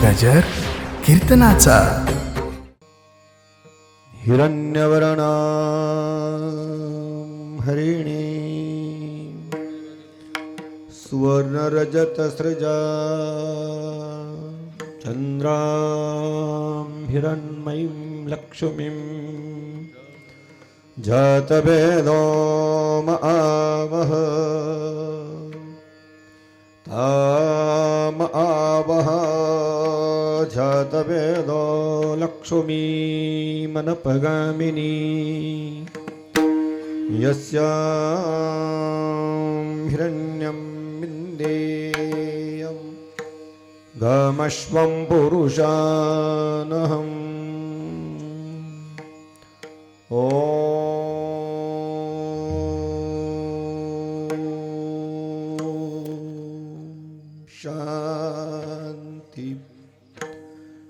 गजर कीर्तनाचा. हिरण्यवर्णा हरिणी सुवर्णरजतसृजा चंद्रां हिरण्मयीं लक्ष्मीं जातवेदो महावह ताम आवह जातवेदो लक्ष्मी मनपगामिनी यस्यां हिरण्यं विन्देयं गमश्वं पुरुषानहम्. शांति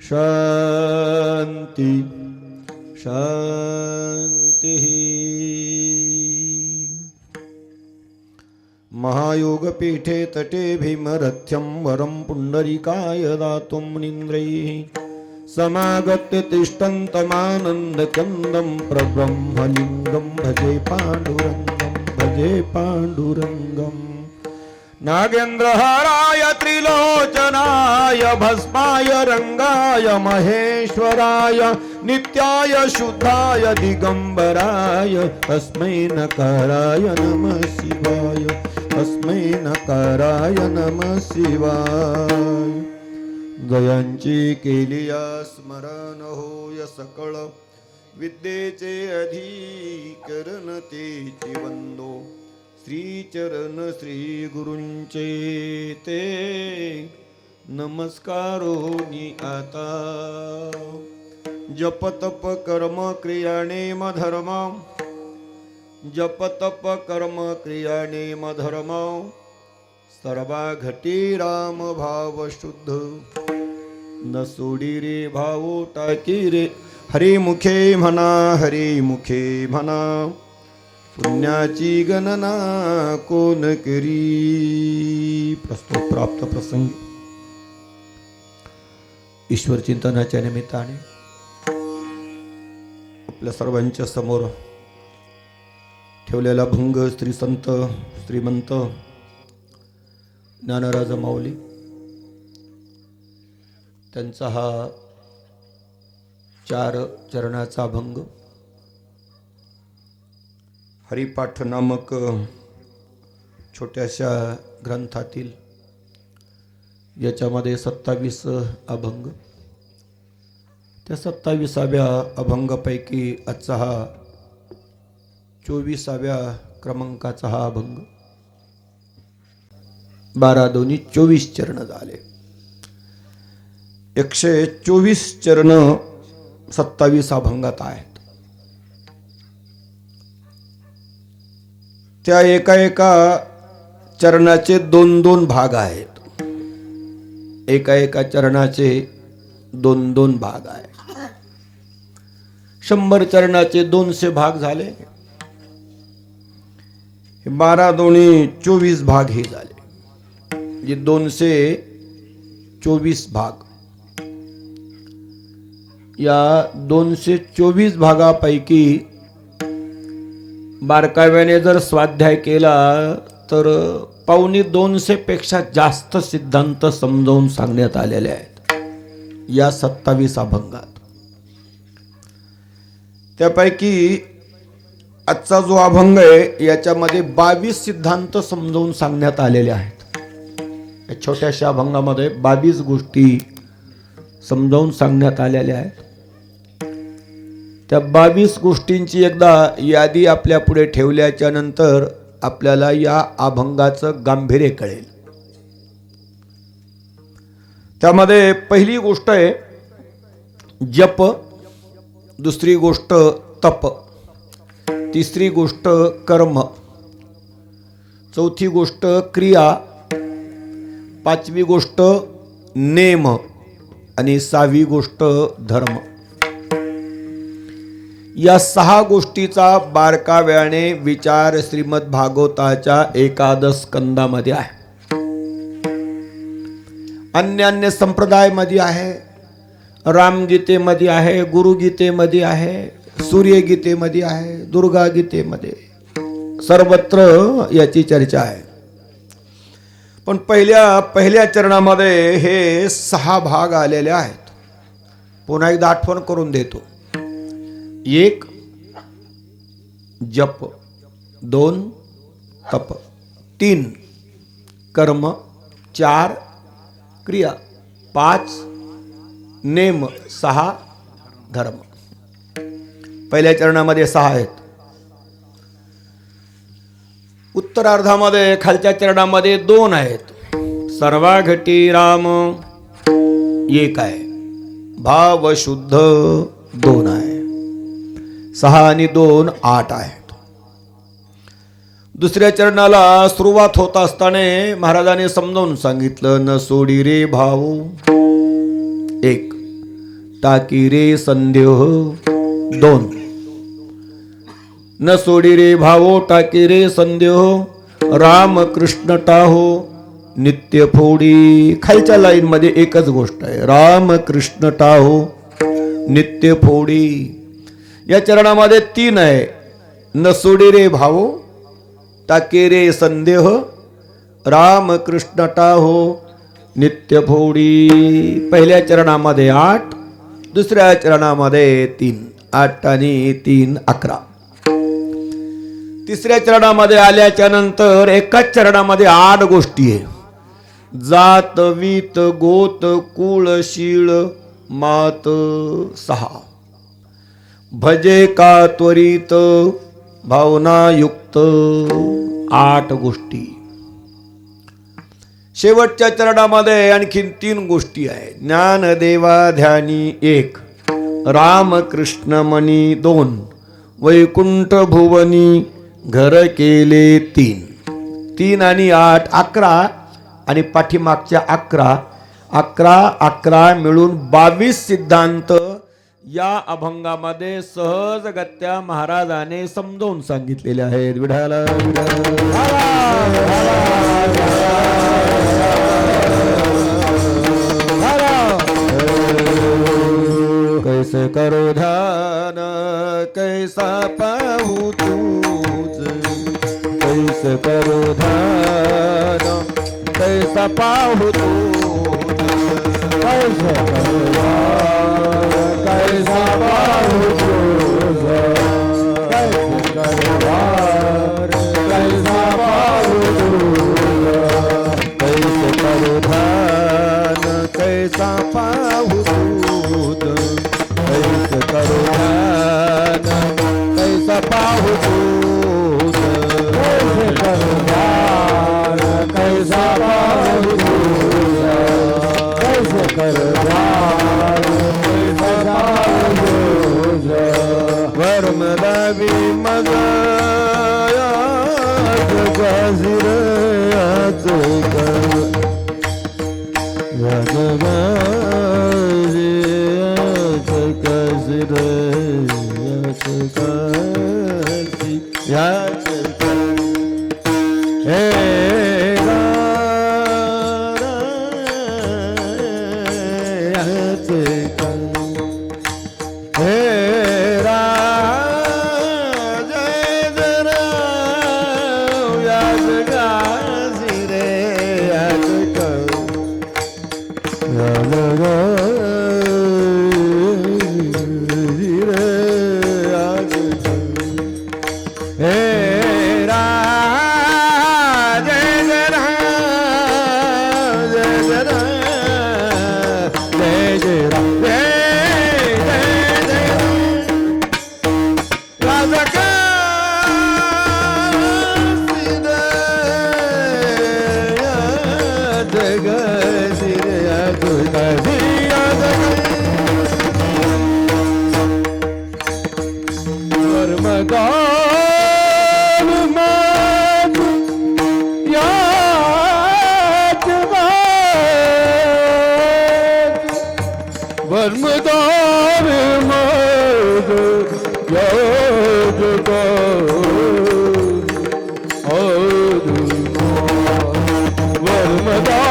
शांति शांति. महायोगपीठे तटे भीमरथ्यं वरं पुण्डरीकाय दातुं निन्द्रैः समागत्य तिष्ठन्तमानन्दकन्दं प्रब्रह्मलिङ्गं भजे पाण्डुरङ्गं भजे पाण्डुरङ्गम्. नागेन्द्रहाराय त्रिलोचनाय भस्माय रंगाय महेश्वराय नित्याय शुद्धाय दिगंबराय तस्मै नकाराय नमः शिवाय तस्मै नकाराय नमः शिवाय. जयांची केलिया स्मरण होय सकळ विद्येचे अधिकरण तेची वंदो श्री चरण श्री गुरूंचे ते नमस्कारोनी आता. जप तप कर्म क्रियाणे धर्म जप तप कर्म क्रियाणे धर्म सर्वा घटी राम भाव शुद्ध न सोडी रे भाव टाकी रे. हरी मुखे म्हणा हरी मुखे म्हणा पुण्याची गणना कोण करी. प्रस्तुत प्राप्त प्रसंगी ईश्वर चिंतनाच्या निमित्ताने आपल्या सर्वांच्या समोर ठेवलेला भंग श्री संत श्रीमंत ज्ञानराज माऊली त्यांचा हा 4 चरणाचा भंग हरिपाठ नामक छोट्याशा ग्रंथातील याच्यामध्ये 27 अभंग. त्या 27व्या अभंगापैकी आजचा हा 24व्या क्रमांकाचा हा अभंग. 12 दोन्ही 24 चरण झाले. 124 चरण 27 अभंगात आहेत. त्या एका एका चरणाचे 2-2 भाग आहेत. एका एका चरणाचे 2-2 भाग आहेत. 100 चरणाचे 200 भाग झाले. 12 दोन्ही 24 भाग हे झाले. जे 224 भाग. या 224 भागापैकी बारकाव्याने जर स्वाध्याय केला तर 250 पेक्षा जास्त सिद्धांत समजावून सांगण्यात आलेले आहेत या 27 अभंगात. त्यापैकी आजचा जो अभंग आहे याच्यामध्ये 22 सिद्धांत समजावून सांगण्यात आलेले आहेत. या छोट्याशा अभंगामध्ये 22 गोष्टी समजावून सांगण्यात आलेल्या आहेत. त्या 22 गोष्टींची एकदा यादी आपल्या पुढे ठेवल्याच्या नंतर आपल्याला या अभंगाचं गांभीर्य कळेल. त्यामध्ये पहिली गोष्ट आहे जप, दुसरी गोष्ट तप, तिसरी गोष्ट कर्म, चौथी गोष्ट क्रिया, 5वी गोष्ट नेम आणि 6वी गोष्ट धर्म. या 6 गोष्टीचा बारकाव्याने विचार श्रीमद भागवताच्या 11 स्कंदामध्ये आहे. अन्य संप्रदायामध्ये आहे, रामगीतेमध्ये आहे, गुरुगीतेमध्ये आहे, सूर्यगीतेमध्ये आहे, दुर्गा गीतेमध्ये, सर्वत्र याची चर्चा आहे. पण पहिल्या चरणामध्ये हे 6 भाग आलेले आहेत. पुन्हा एकदा आठवण करून देतो. 1 जप, 2 तप, 3 कर्म, 4 क्रिया, 5 नेम, 6 धर्म. पहिल्या चरणामध्ये 6 आहेत. उत्तरार्धामध्ये खालच्या चरणामध्ये 2 आहेत. सर्वाघटी राम 1 आहे, भाव शुद्ध 2 आहे. 6 आणि 2 8 आहेत. दुसऱ्या चरणाला सुरुवात होत असताना महाराजांनी समजावून सांगितलं, न सोडी रे भाऊ 1, टाकी रे संदेह 2. न सोडी रे भावो टाकी रे संदेह, राम कृष्ण टाहो नित्य फोडी. खालच्या लाईन मध्ये एकच गोष्ट आहे, राम कृष्ण टाहो नित्य फोडी. या चरणामध्ये 3 आहे, न सोडी रे भावो टाके रे संदेह, राम कृष्ण टाहो नित्य फोडी. पहिल्या चरणामध्ये 8, दुसऱ्या चरणामध्ये 3. 8 आणि 3 11. तिसऱ्या चरणामध्ये आल्याच्या नंतर एकाच चरणामध्ये 8 गोष्टी आहे. जात वीत गोत कुळ शीळ मात 6. भजे का त्वरित भावनायुक्त 8 गोष्टी. शेवटच्या चरणामध्ये आणखीन 3 गोष्टी आहेत. ज्ञानदेवा ध्यानी 1, रामकृष्ण मनी 2, वैकुंठ भुवनी घर केले 3. 3 आणि 8 11 आणि पाठीमागच्या 11 11 11 मिळून 22 सिद्धांत या अभंगामध्ये सहजगत्या महाराजाने समजावून सांगितलेले आहेत. विठाला कैसे करो ध्यान कैसा पाहू तूज, कैसे करो ध्यान कैसा पाहू तूज, कैसे करो ध्यान कैसा पाहू तूज, कैसे करो ध्यान कैसा पाहू तूज, कैसे करो ध्यान कैसा पाहू तूज, कैसे करो ध्यान कैसा पाहू तूज, कैसे करो ध्यान कैसा पाहू तूज, कैसे करो ध्यान कैसा पाहू तूज. वर्म रवि मगया गजिर वर्मदान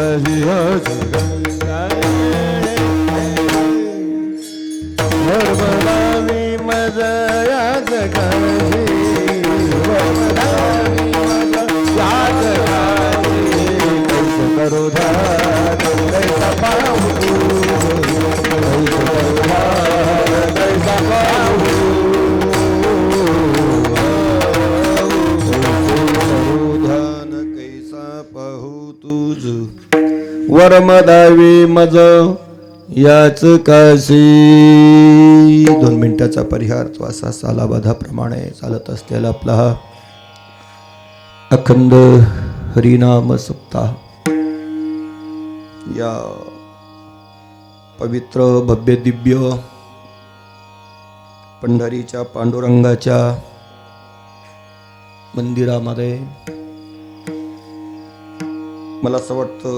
वरमदावी मज याच काशी वरमदावी मज याच काशी कैस करू ध्यान कैसा पाहू कैस करू ध्यान कैसा पाहू ध्यान कैसा पाहू तुझ वरमदावी मज याच काशी. 2 मिनिटाचा परिहार श्वासा सालाबाधाप्रमाणे चालत असलेला आपला हा अखंड हरिनाम सप्ताह या पवित्र भव्य दिव्य पंढरीच्या पांडुरंगाच्या मंदिरामध्ये मला असं वाटतं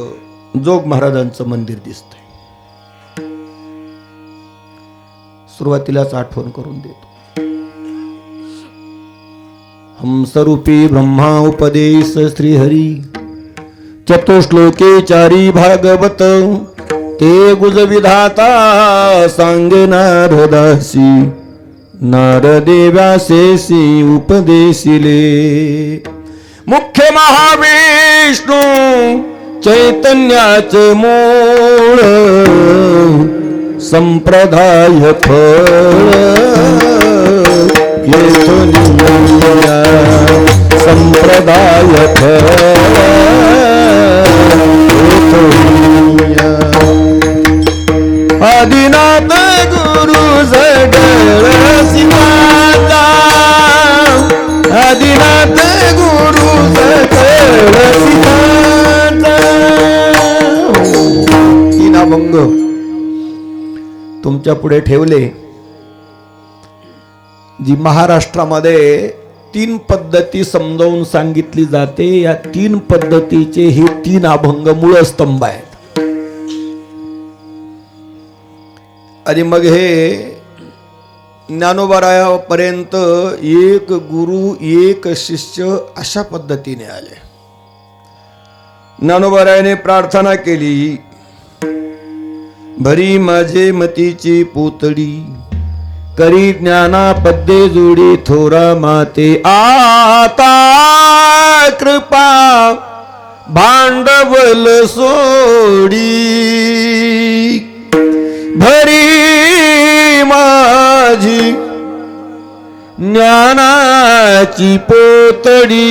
जोग महाराजांचं मंदिर दिसतंय. सुरुवातीलाच आठवण करून देतो. हंसरूपी ब्रह्मा उपदेश श्रीहरी चतुश्लोके चारी भागवत ते गुज विधाता सांगे नारदासी नारदेव्यासेसी उपदेशिले. मुख्य महाविष्णू चैतन्याचे मूळ संप्रदाय फळ येथुनिया संप्रदाय फळ येथुनिया. आदिनाथ गुरु जगळ सिमाता आदिनाथ गुरु जगळ सिमाता. तीन अभंग तुमच्या पुढे ठेवले. जी महाराष्ट्रामध्ये 3 पद्धती समजावून सांगितली जाते, या 3 पद्धतीचे हे 3 अभंग मूळ स्तंभ आहेत. आणि मग हे ज्ञानोबारायापर्यंत एक गुरु एक शिष्य अशा पद्धतीने आले. ज्ञानोबारायाने प्रार्थना केली, भरी माझे मतीची पुतळी करी ज्ञाना पद्ये जोडी थोरा माते आता कृपा भांडवल सोडी. भरी माझी ज्ञानाची पोतडी.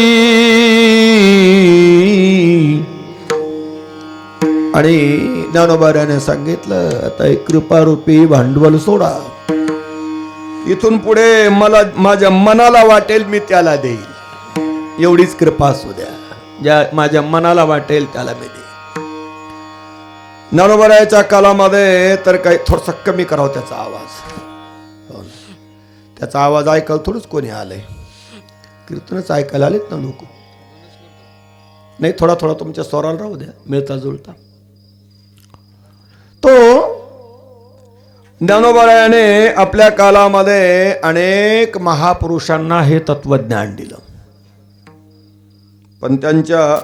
आणि ज्ञानोबाराने सांगितलं, आता एक कृपारूपी भांडवल सोडा. इथून पुढे मला माझ्या मनाला वाटेल मी त्याला देईल. एवढीच कृपा असू द्या, ज्या माझ्या मनाला वाटेल त्याला मी देईल. ज्ञानोबारायाच्या कालामध्ये तर काही थोडंसं कमी करावं त्याचा आवाज. त्याचा आवाज ऐकायला थोडंच कोणी आलंय. कीर्तनच ऐकायला आलेत ना लोक. नाही, थोडा थोडा तुमच्या स्वराला राहू द्या, मिळता जुळता. तो ज्ञानोबारायाने आपल्या कालामध्ये अनेक महापुरुषांना हे तत्वज्ञान दिलं. पण त्यांच्या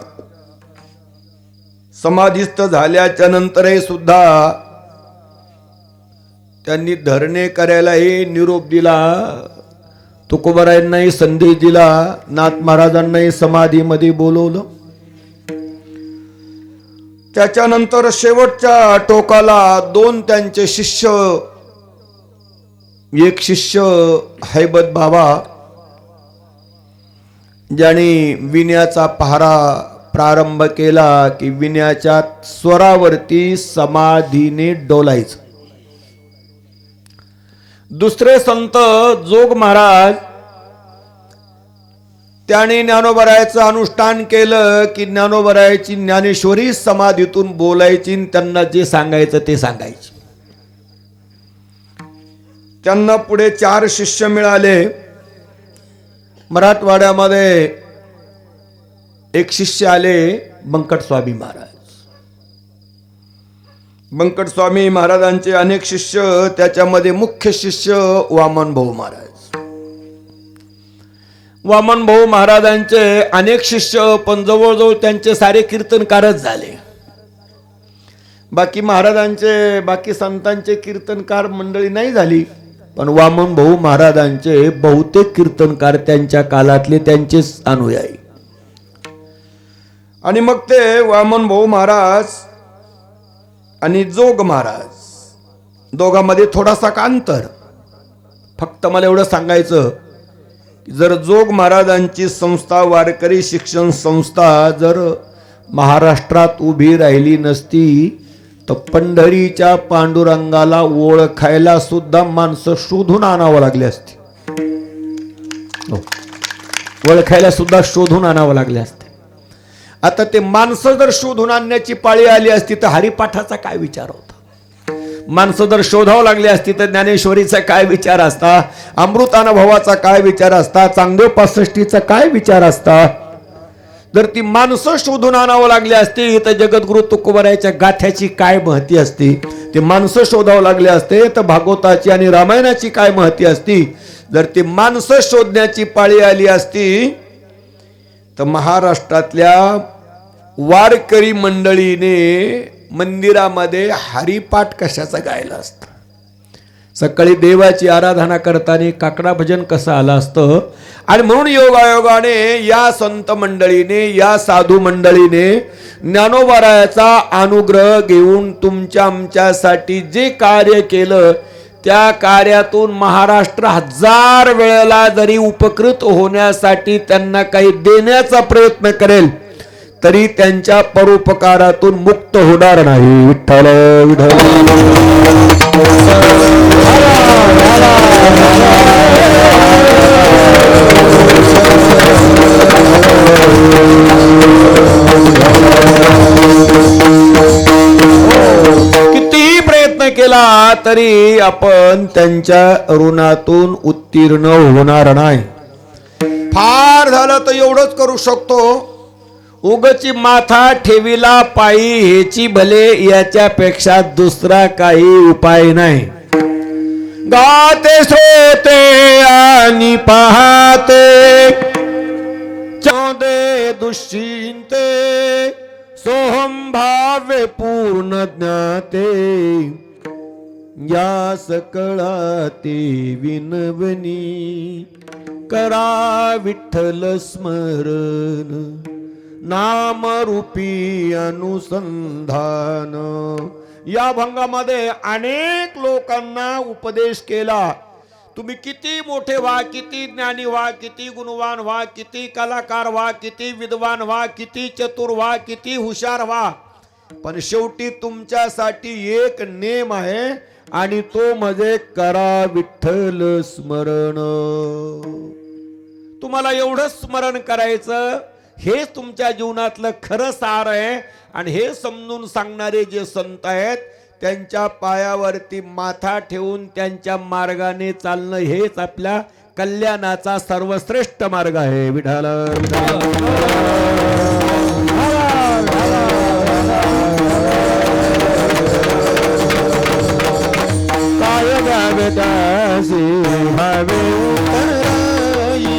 समाधीस्थ झाल्याच्या नंतरही सुद्धा त्यांनी धरणे करायलाही निरोप दिला. तुकोबारायांनाही संदेश दिला. नाथ महाराजांनाही समाधीमध्ये बोलवलं. त्याच्यानंतर शेवटच्या टोकाला 2 त्यांचे शिष्य, एक शिष्य हैबत बाबा ज्यांनी विण्याचा पहारा प्रारंभ केला की विण्याच्या स्वरावरती समाधीने डोलायचं. दुसरे संत जोग महाराज त्याने ज्ञानोबारायाचं अनुष्ठान केलं की ज्ञानोबारायाची ज्ञानेश्वरी समाधीतून बोलायची. त्यांना जे सांगायचं ते सांगायचे. त्यांना पुढे 4 शिष्य मिळाले. मराठवाड्यामध्ये एक शिष्य आले, बंकट स्वामी महाराज. बंकट स्वामी महाराजांचे अनेक शिष्य, त्याच्यामध्ये मुख्य शिष्य वामन भाऊ महाराज. वामन भाऊ महाराजांचे अनेक शिष्य, पण जवळजवळ त्यांचे सारे कीर्तनकारच झाले. बाकी महाराजांचे बाकी संतांचे कीर्तनकार मंडळी नाही झाली, पण वामन भाऊ महाराजांचे बहुतेक कीर्तनकार त्यांच्या काळातले त्यांचेच अनुयायी. आणि मग ते वामन भाऊ महाराज आणि जोग महाराज दोघांमध्ये थोडासा अंतर. फक्त मला एवढं सांगायचं की जर जोग महाराजांची संस्था वारकरी शिक्षण संस्था जर महाराष्ट्रात उभी राहिली नसती तर पंढरीच्या पांडुरंगाला ओळखायला सुद्धा माणसं शोधून आणावं लागली असती. ओळखायला सुद्धा शोधून आणावं लागले असते. आता ते माणसं जर शोधून आणण्याची पाळी आली असती तर हरिपाठाचा काय विचार होता. माणसं जर शोधावं लागली असती तर ज्ञानेश्वरीचा काय विचार असता, अमृतानुभवाचा काय विचार असता, चांगदेव पासष्टीचा काय विचार असता. जर ती माणसं शोधून आणावं लागली असती तर जगद्गुरु तुकोबरायाच्या गाथ्याची काय महती असती. ते माणसं शोधावं लागले असते तर भागवताची आणि रामायणाची काय महती असती. जर ती माणसं शोधण्याची पाळी आली असती तर महाराष्ट्रातल्या वारकरी मंडळीने मंदिरामध्ये हरिपाठ कशाचा गायला असतं. सकाळी देवाची आराधना करताना काकडा भजन कसं आलं असतं. आणि म्हणून योगायोगाने या संत मंडळीने या साधू मंडळीने ज्ञानोबारायाचा अनुग्रह घेऊन तुमच्या आमच्यासाठी जे कार्य केलं त्या कार्यातून महाराष्ट्र हजार वेळेला जरी उपकृत होण्यासाठी त्यांना काही देण्याचा प्रयत्न करेल तरी त्यांच्या परोपकारातून मुक्त होणार नाही. विठ्ठल कितीही प्रयत्न केला तरी आपण त्यांच्या ऋणातून उत्तीर्ण होणार नाही. फार झालं तर एवढंच करू शकतो, उगची माथा ठेवीला पायी हेची भले, याच्यापेक्षा दुसरा काही उपाय नाही. गाते सोते आणि पाहते चौदे दुश्चिंते सोहम भावे पूर्ण ज्ञाते या सकळाते विनवनी करा विठ्ठल स्मरण नाम रूपी अनुसंधान. या भंगामध्ये अनेक लोकांना उपदेश केला. तुम्ही किती मोठे व्हा, किती ज्ञानी व्हा, किती गुणवान व्हा, किती कलाकार व्हा, किती विद्वान व्हा, किती चतुर व्हा, किती हुशार व्हा, पण शेवटी तुमच्यासाठी एक नेम आहे आणि तो म्हणजे करा विठ्ठल स्मरण. तुम्हाला एवढं स्मरण करायचं, हेच तुमच्या जीवनातलं खरं सार आहे. आणि हे समजून सांगणारे जे संत आहेत त्यांच्या पायावरती माथा ठेवून त्यांच्या मार्गाने चालणं हेच आपल्या कल्याणाचा सर्वश्रेष्ठ मार्ग आहे. विठाल काय गावे दासी भावे उतराई,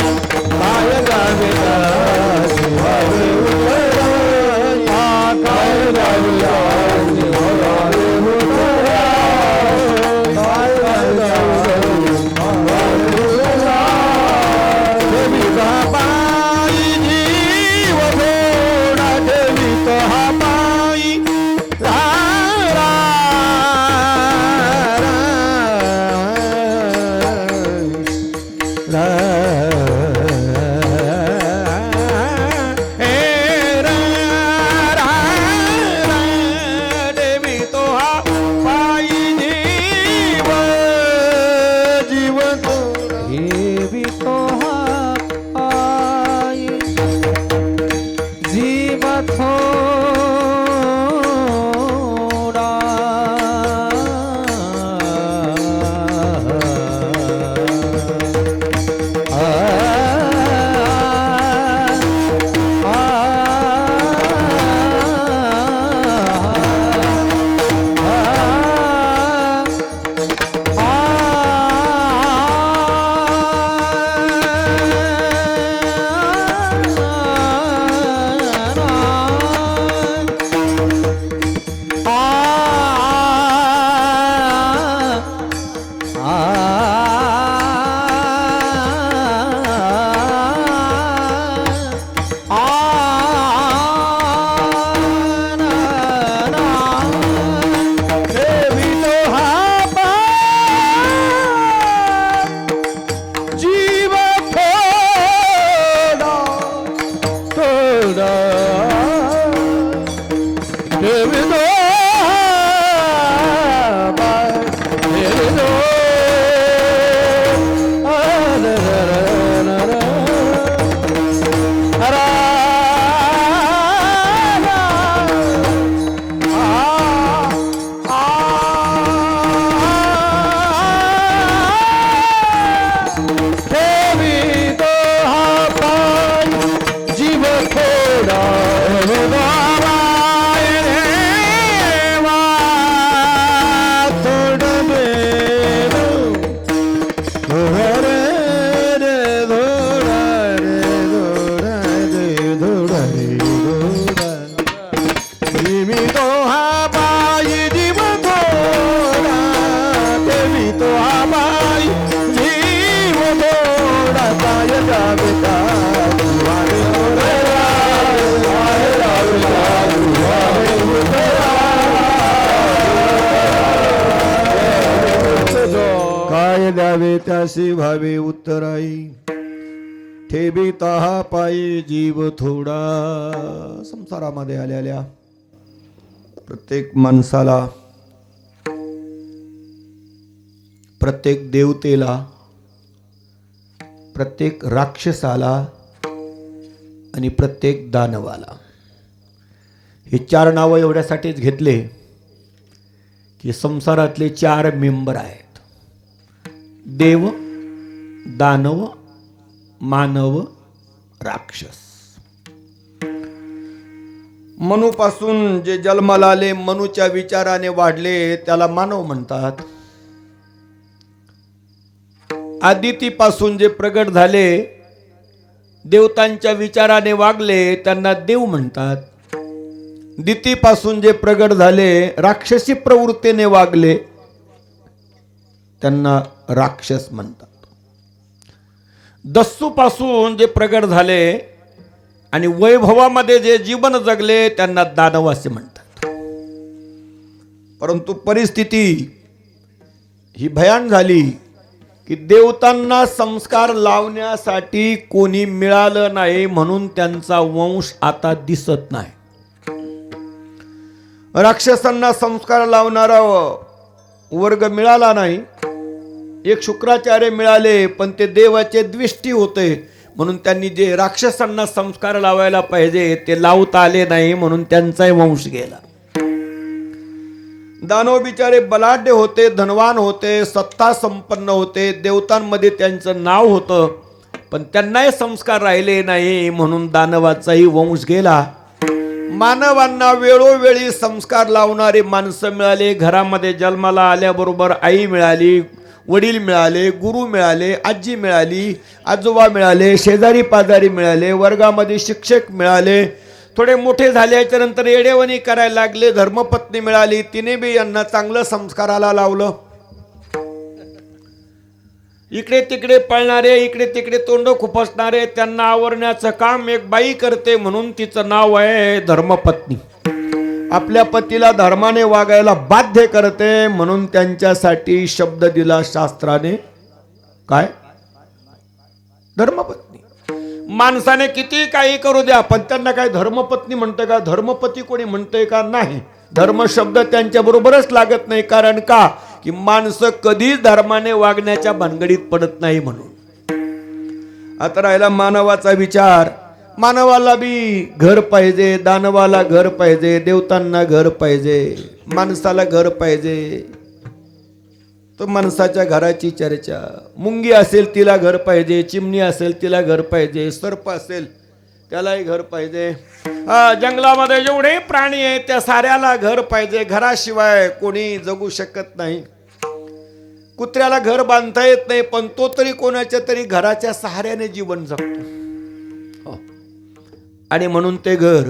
काय गावे दासी भावे उतराई, काय गावे दासी भावे उतराई, काय गावे भावे उतराई. देवी बाबाई जीव थोडा देवी तो हा बाई रा रा रा ठेवितो ठेवितो काय द्यावे त्यासी भावे उत्तराई ठेविता हा पायी जीव थोडा. संसारामध्ये आलेल्या प्रत्येक माणसाला, प्रत्येक देवतेला, प्रत्येक राक्षसाला आणि प्रत्येक दानवाला हे 4 नावं एवढ्यासाठीच घेतले की संसारातले 4 मेंबर आहेत: देव, दानव, मानव, राक्षस. मनूपासून जे जन्माला आले, मनूच्या विचाराने वाढले, त्याला मानव म्हणतात. आदितीपासून जे प्रगट झाले, देवतांच्या विचाराने वागले, त्यांना देव म्हणतात. दितीपासून जे प्रगट झाले, राक्षसी प्रवृत्तीने वागले, त्यांना राक्षस म्हणतात. दस्सूपासून जे प्रगट झाले आणि वैभवामध्ये जे जीवन जगले, त्यांना दानव असे म्हणतात. परंतु परिस्थिती ही भयान झाली की देवतांना संस्कार लावण्यासाठी कोणी मिळालं नाही, म्हणून त्यांचा वंश आता दिसत नाही. राक्षसांना संस्कार लावणारा वर्ग मिळाला नाही. एक शुक्राचार्य मिळाले, पण ते देवाचे द्वेष्टी होते, म्हणून त्यांनी जे राक्षसांना संस्कार लावायला पाहिजे ते लावता आले नाही, म्हणून त्यांचाही वंश गेला. दानव बिचारे बलाढ्य होते, धनवान होते, सत्ता संपन्न होते, देवतांमध्ये त्यांचं नाव होतं, पण त्यांनाही संस्कार राहिले नाही, म्हणून दानवाचाही वंश गेला. मानवांना वेळोवेळी संस्कार लावणारी माणसं मिळाली. घरामध्ये जन्माला आल्याबरोबर आई मिळाली, वडील मिळाले, गुरु मिळाले, आजी मिळाली, आजोबा मिळाले, शेजारी पाजारी मिळाले, वर्गामध्ये शिक्षक मिळाले. थोडे मोठे झाल्याच्या नंतर येडेवणी करायला लागले. धर्मपत्नी मिळाली, तिने बी यांना चांगलं संस्काराला लावलं. इकडे तिकडे पळणारे, इकडे तिकडे तोंड खुपसणारे, त्यांना आवरण्याचं काम एक बाई करते, म्हणून तिचं नाव आहे धर्मपत्नी. आपल्या पतीला धर्माने वागायला बाध्य करते, म्हणून त्यांच्यासाठी शब्द दिला शास्त्राने, काय? धर्मपत्नी. माणसाने किती काही करू द्या, पण त्यांना काय धर्मपत्नी म्हणतं का? धर्मपती कोणी म्हणतंय का? नाही. धर्म शब्द त्यांच्या बरोबरच लागत नाही. कारण का? की माणसं कधीच धर्माने वागण्याच्या भानगडीत पडत नाही म्हणून. आता राहिला मानवाचा विचार. मानवाला बी घर पाहिजे, दानवाला घर पाहिजे, देवतांना घर पाहिजे, माणसाला घर पाहिजे. तो माणसाच्या घराची चर्चा. मुंगी असेल तिला घर पाहिजे, चिमणी असेल तिला घर पाहिजे, सर्प असेल त्यालाही घर पाहिजे. जंगलामध्ये जेवढे प्राणी आहेत त्या साऱ्याला घर पाहिजे. घराशिवाय कोणी जगू शकत नाही. कुत्र्याला घर बांधता येत नाही, पण तो तरी कोणाच्या तरी घराच्या सहाऱ्याने जीवन जगतो. आणि म्हणून ते घर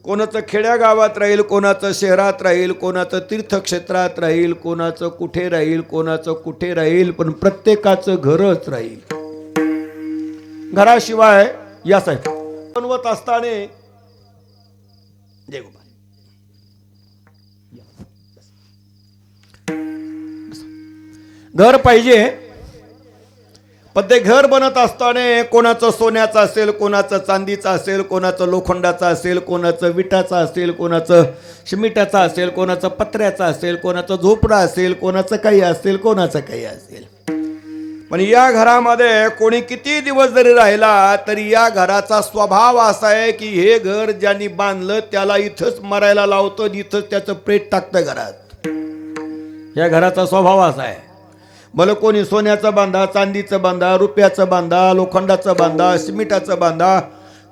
कोणाचं खेड्यागावात राहील, कोणाचं शहरात राहील, कोणाचं तीर्थक्षेत्रात राहील, कोणाचं कुठे राहील, कोणाचं कुठे राहील, पण प्रत्येकाचं घरच राहील. घराशिवाय या साहेब बनवत असताना जय गोपाल घर पाहिजे, पण ते घर बनत असताना कोणाचं सोन्याचं असेल, कोणाचं चांदीचं असेल, कोणाचं लोखंडाचं असेल, कोणाचं विटाचं असेल, कोणाचं शिमिटाचं असेल, कोणाचं पत्र्याचं असेल, कोणाचं झोपडं असेल, कोणाचं काही असेल, कोणाचं काही असेल. पण या घरामध्ये कोणी किती दिवस जरी राहिला तरी या घराचा स्वभाव असा आहे की हे घर ज्यांनी बांधलं त्याला इथंच मरायला लावतं, इथंच त्याचं प्रेत टाकतं घरात. या घराचा स्वभाव असा आहे. भलं कोणी सोन्याचं बांधा, चांदीचं बांधा, रुपयाचं बांधा, लोखंडाचं बांधा, सिमिटाचं बांधा,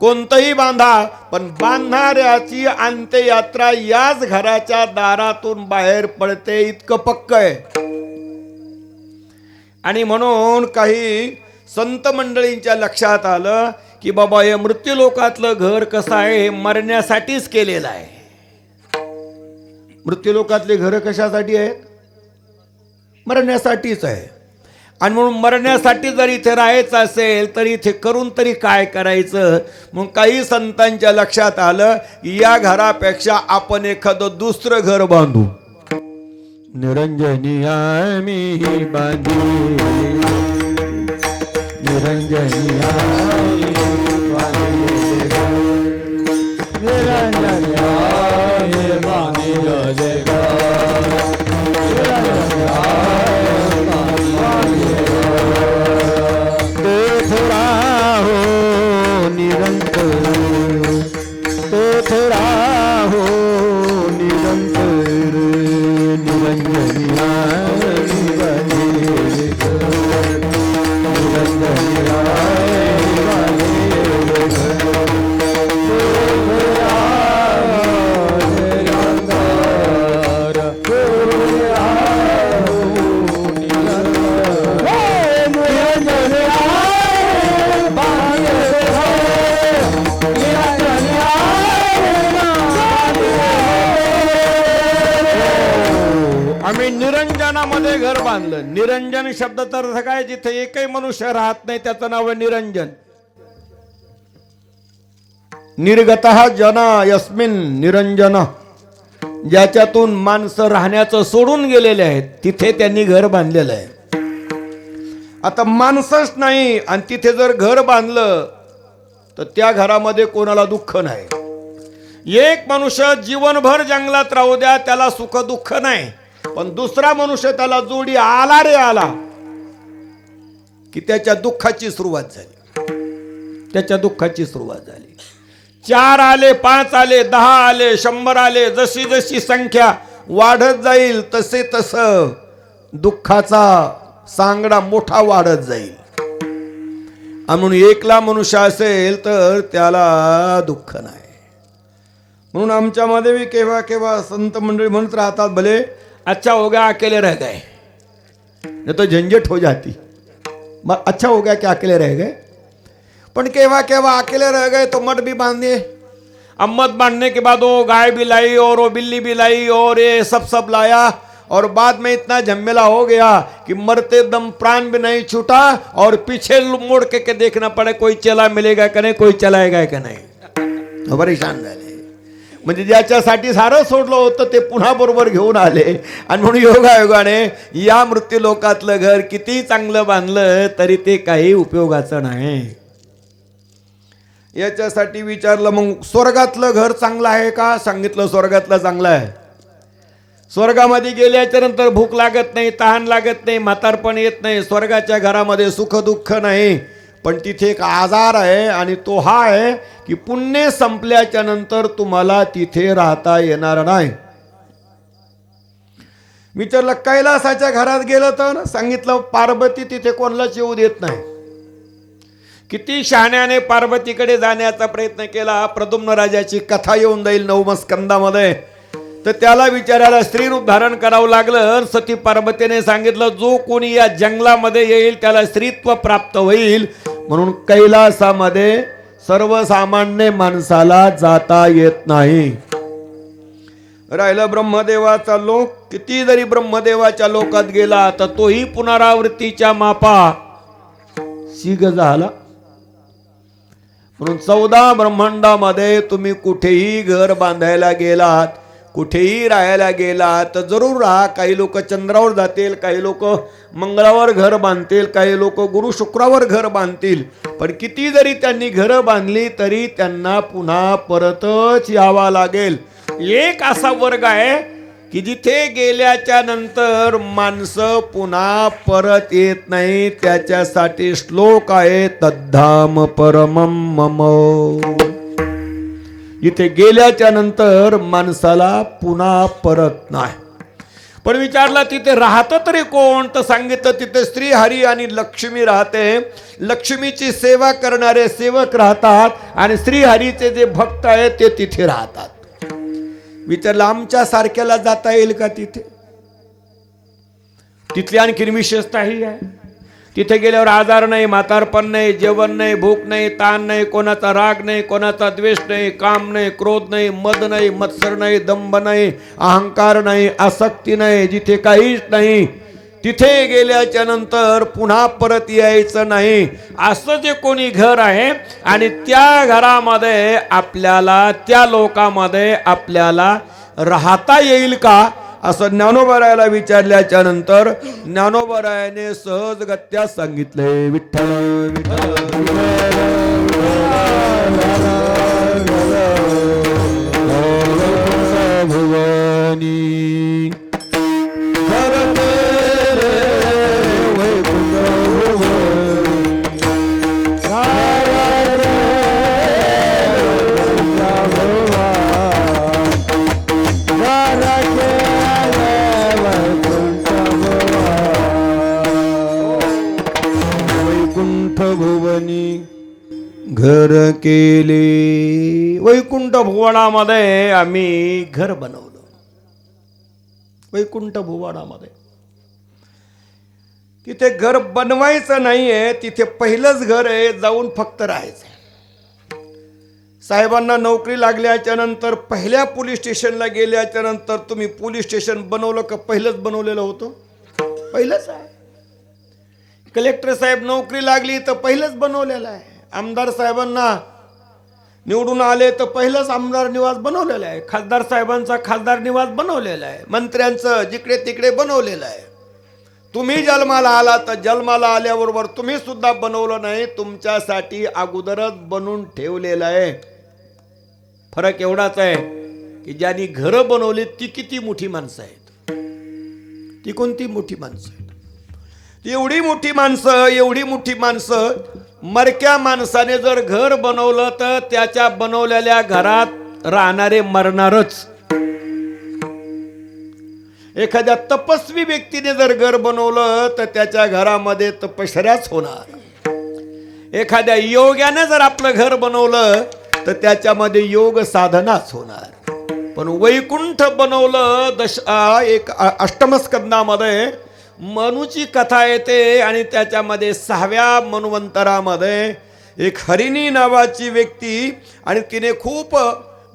कोणतंही बांधा, पण बांधणाऱ्याची अंत्ययात्रा याच घराच्या दारातून बाहेर पडते, इतकं पक्क आहे. आणि म्हणून काही संत मंडळींच्या लक्षात आलं की बाबा हे मृत्यूलोकातलं घर कसं आहे, हे मरण्यासाठीच केलेलं आहे. मृत्यूलोकातले घर कशासाठी आहेत? मरण्यासाठीच आहे. आणि म्हणून मरण्यासाठी जर इथे राहायचं असेल तर इथे करून तरी काय करायचं. मग काही संतांच्या लक्षात आलं या घरापेक्षा आपण एखादं दुसरं घर बांधू. निरंजनी आम्ही बांधू, निरंजनी आम्ही बांधू, निरंजनी आम्ही बांधू. आम्ही निरंजनामध्ये घर बांधलं. निरंजन शब्दाचा अर्थ काय? जिथे एकही मनुष्य राहत नाही त्याचं नाव आहे निरंजन. निर्गतः जना यस्मिन निरंजन, ज्याच्यातून माणसं राहण्याचं सोडून गेलेले आहेत तिथे त्यांनी घर बांधलेलं आहे. आता माणसंच नाही आणि तिथे जर घर बांधलं तर त्या घरामध्ये कोणाला दुःख नाही. एक मनुष्य जीवनभर जंगलात राहू द्या, त्याला सुख दुःख नाही. पण दुसरा मनुष्य त्याला जोडी आला रे आला की त्याच्या दुःखाची सुरुवात झाली. त्याच्या दुःखाची सुरुवात झाली. 4 आले, 5 आले, 10 आले, 100 आले, जशी जशी संख्या वाढत जाईल तसे तस दुःखाचा सांगडा मोठा वाढत जाईल. म्हणून एकला मनुष्य असेल तर त्याला दुःख नाही. म्हणून आमच्यामध्ये भी केव्हा केव्हा संत मंडळी म्हणत राहतात, भले अच्छा हो गया अकेले रह गए, नहीं तो झंझट हो जाती. अच्छा हो गया कि अकेले रह गए. पण केव्हा केव्हा अकेले रह गए तो मठ भी बांध दिए. अब मठ बांधने के बाद वो गाय भी लाई और वो बिल्ली भी लाई और ये सब लाया और बाद में इतना झमेला हो गया कि मरते दम प्राण भी नहीं छूटा और पीछे मुड़ के देखना पड़े कोई चला मिलेगा का नाही, कोई चलाएगा का नाही. परेशान झाले. म्हणजे ज्याच्यासाठी सारं सोडलं होतं ते पुन्हा बरोबर घेऊन आले. आणि म्हणून योगायोगाने या मृत्यूलोकातलं घर किती चांगलं बांधलं तरी ते काही उपयोगाचं नाही. याच्यासाठी विचारलं मग स्वर्गातलं घर चांगलं आहे का? सांगितलं स्वर्गातलं चांगलं आहे. स्वर्गामध्ये गेल्याच्या नंतर भूक लागत नाही, तहान लागत नाही, म्हातारपण येत नाही. स्वर्गाच्या घरामध्ये सुख दुःख नाही. पण तिथे एक आजार आहे आणि तो हा आहे की पुण्य संपल्याच्या नंतर तुम्हाला तिथे राहता येणार नाही. विचारलं कैलासाच्या घरात गेलं तर? सांगितलं पार्वती तिथे कोणालाच येऊ देत नाही. किती शहाण्याने पार्वतीकडे जाण्याचा प्रयत्न केला. प्रद्युम्न राजाची कथा येऊन जाईल 9व्या स्कंदामध्ये. तर त्याला विचारायला स्त्री रूप धारण करावं लागलं. सती पार्वतीने सांगितलं जो कोणी या जंगलामध्ये येईल त्याला स्त्रीत्व प्राप्त होईल. म्हणून कैलासामध्ये सर्वसामान्य माणसाला जाता येत नाही. राहिलं ब्रह्मदेवाचा लोक. किती जरी ब्रह्मदेवाच्या लोकात गेला तर तोही पुनरावृत्तीच्या मापा शिग झाला. म्हणून 14 ब्रह्मांडामध्ये तुम्ही कुठेही घर बांधायला गेलात कुठेही राहायला गेला तर जरूर राहा. काही लोक चंद्रावर जातील, काही लोक मंगळावर घर बांधतील, काही लोक गुरु शुक्रावर घर बांधतील. पण किती जरी त्यांनी घरं बांधली तरी त्यांना पुन्हा परतच यावा लागेल. एक असा वर्ग आहे की जिथे गेल्याच्या नंतर माणसं पुन्हा परत येत नाही. त्याच्यासाठी श्लोक आहे, तद्धाम परमम मम. इथे गेल्याच्या नंतर माणसाला पुन्हा परत नाही. पण विचारला तिथे राहतं तरी कोण, तर सांगितलं तिथे श्री हरी आणि लक्ष्मी राहते. लक्ष्मीची सेवा करणारे सेवक राहतात आणि श्री हरीचे जे भक्त आहेत ते तिथे राहतात. विचारलं आमच्या सारख्याला जाता येईल का तिथे? तिथली आणखीन विशेषताही आहे. तिथे गेल्यावर आजार नाही, म्हातारपण नाही, जेवण नाही, भूक नाही, ताण नाही, कोणाचा राग नाही, कोणाचा द्वेष नाही, काम नाही, क्रोध नाही, मद नाही, मत्सर नाही, दंभ नाही, अहंकार नाही, आसक्ती नाही. जिथे काहीच नाही तिथे गेल्याच्या नंतर पुन्हा परत यायचं नाही. असं जे कोणी घर आहे आणि त्या घरामध्ये आपल्याला, त्या लोकांमध्ये आपल्याला राहता येईल का, असं ज्ञानोबरायाला विचारल्याच्या नंतर ज्ञानोबरायाने सहजगत्या सांगितले, विठ्ठल भुवनी घर केले. वैकुंठ भुवनामध्ये आम्ही घर बनवलं. वैकुंठ भुवनामध्ये तिथे घर बनवायचं नाहीये, तिथे पहिलंच घर आहे, जाऊन फक्त राहायचं. साहेबांना नोकरी लागल्याच्या नंतर पहिल्या पोलीस स्टेशनला गेल्याच्या नंतर तुम्ही पोलीस स्टेशन बनवलं का पहिलंच बनवलेलं होतं? पहिलंच आहे. कलेक्टर साहेब नोकरी लागली तर पहिलंच बनवलेलं आहे. आमदार साहेबांना निवडून आले तर पहिलंच आमदार निवास बनवलेला आहे. खासदार साहेबांचा खासदार निवास बनवलेला आहे. मंत्र्यांचं जिकडे तिकडे बनवलेलं आहे. तुम्ही जन्माला आला तर जन्माला आल्याबरोबर तुम्ही सुद्धा बनवलं नाही, तुमच्यासाठी अगोदरच बनवून ठेवलेलं आहे. फरक एवढाच आहे की ज्यांनी घरं बनवली ती किती मोठी माणसं आहेत. ती कोणती मोठी माणसं आहेत? एवढी मोठी माणसं मरक्या माणसाने जर घर बनवलं तर त्याच्या बनवलेल्या घरात राहणारे मरणारच. एखाद्या तपस्वी व्यक्तीने जर घर बनवलं तर त्याच्या घरामध्ये तपश्चर्याच होणार. एखाद्या योग्याने जर आपलं घर बनवलं तर त्याच्यामध्ये योग साधनाच होणार. पण वैकुंठ बनवलं एक अष्टमस्कंदामध्ये मनुची कथा येते आणि त्याच्यामध्ये 6व्या मन्वंतरामध्ये एक हरिणी नावाची व्यक्ती आणि तिने खूप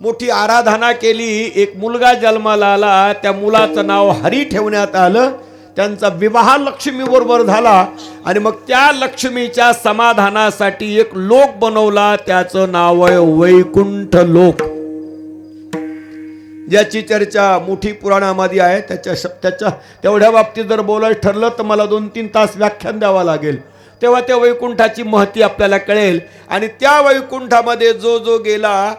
मोठी आराधना केली. एक मुलगा जन्माला आला, त्या मुलाचं नाव हरी ठेवण्यात आलं. त्यांचा विवाह लक्ष्मीबरोबर झाला आणि मग त्या लक्ष्मीच्या समाधानासाठी एक लोक बनवला, त्याचं नाव आहे वैकुंठ लोक. ज्याची चर्चा मोठी पुराणामध्ये आहे. त्याच्या तेवढ्या बाबतीत जर बोलायचं ठरलं तर मला 2-3 तास व्याख्यान द्यावं लागेल. तेव्हा त्या वैकुंठाची महती आपल्याला कळेल. आणि त्या वैकुंठामध्ये जो जो गेला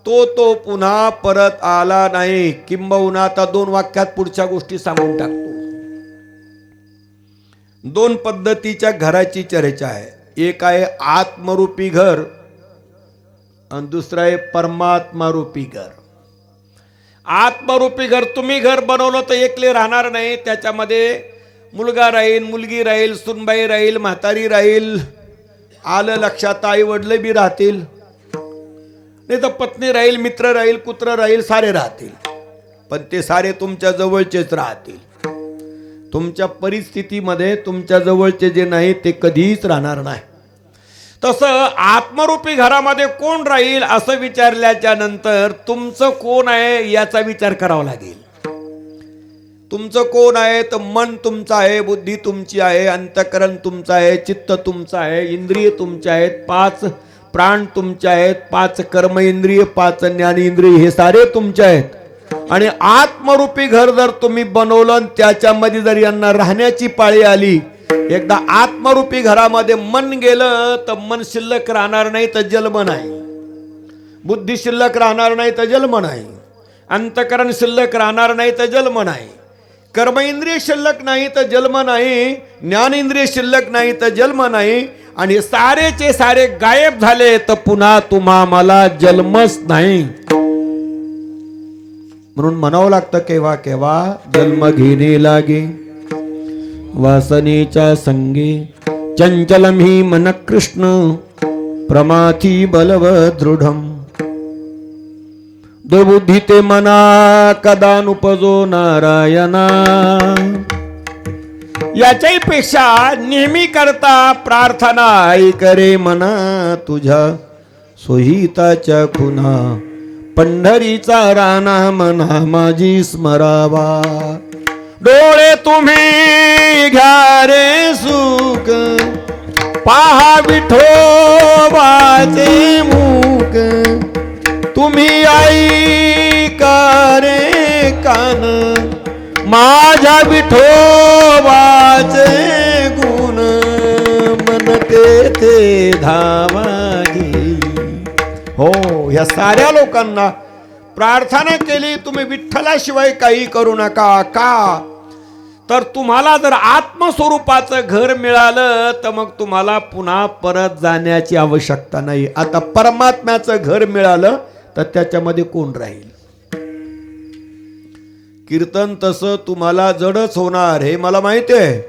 तो पुन्हा परत आला नाही. किंबहुना आता 2 वाक्यात पुढच्या गोष्टी सांगून टाकतो. 2 पद्धतीच्या घराची चर्चा आहे. एक आहे आत्मरूपी घर आणि दुसरं आहे परमात्मा रूपी घर. आत्मरूपी घर तुम्ही घर बनवलं तर एकले राहणार नाही. त्याच्यामध्ये मुलगा राहील, मुलगी राहील, सुनबाई राहील, म्हातारी राहील, आलं लक्षात आई वडील बी राहतील, नाही तर पत्नी राहील, मित्र राहील, कुत्र राहील, सारे राहतील. पण ते सारे तुमच्या जवळचेच राहतील. तुमच्या परिस्थितीमध्ये तुमच्या जवळचे जे नाही ते कधीच राहणार नाही. तसं आत्मरूपी घरामध्ये कोण राहील असं विचारल्याच्या नंतर तुमचं कोण आहे याचा विचार करावा लागेल. तुमचं कोण आहे तर मन तुमचं आहे, बुद्धी तुमची आहे, अंतःकरण तुमचं आहे, चित्त तुमचं आहे, इंद्रिय तुमचे आहेत, 5 प्राण तुमचे आहेत, 5 कर्म इंद्रिय, 5 ज्ञान इंद्रिय, हे सारे तुमचे आहेत. आणि आत्मरूपी घर जर तुम्ही बनवलं आणि त्याच्यामध्ये जर यांना राहण्याची पाळी आली, एकदा आत्मरूपी घरामध्ये मन गेलं तर मन शिल्लक राहणार नाही तर जन्म नाही, बुद्धी शिल्लक राहणार नाही तर जन्म नाही, अंतकरण शिल्लक राहणार नाही तर जन्म नाही, कर्म इंद्रिय शिल्लक नाही तर जन्म नाही, ज्ञानेंद्रिय शिल्लक नाही तर जन्म नाही, आणि सारेचे सारे गायब झाले तर पुन्हा तुम्हा मला जन्मच नाही. म्हणून म्हणावं लागतं केव्हा केव्हा जन्म घेणे लागे वासनेच्या संगे, चंचलम ही मन कृष्ण प्रमाथी बलव दृढम, दुर्बुद्धी ते मना कदा नुपजो नारायणा. याच्याही पेक्षा नेहमी करता प्रार्थना करे मना तुझ्या सोहिताच्या खुना, पंढरीचा राणा मना माझी स्मरावा. डोळे तुम्ही घ्या रे सुख, पहा विठोबाचे मुख, तुम्ही ऐका रे कान, माझ्या विठोबाचे गुण, मन तेथे धावा घेई. हो, या साऱ्या लोकांना प्रार्थना केली तुम्ही विठ्ठलाशिवाय काही करू नका. का तर तुम्हाला जर आत्मस्वरूपाचं घर मिळालं तर मग तुम्हाला पुन्हा परत जाण्याची आवश्यकता नाही. आता परमात्म्याचं घर मिळालं तर त्याच्यामध्ये कोण राहील. कीर्तन तसं तुम्हाला जडच होणार हे मला माहिती आहे.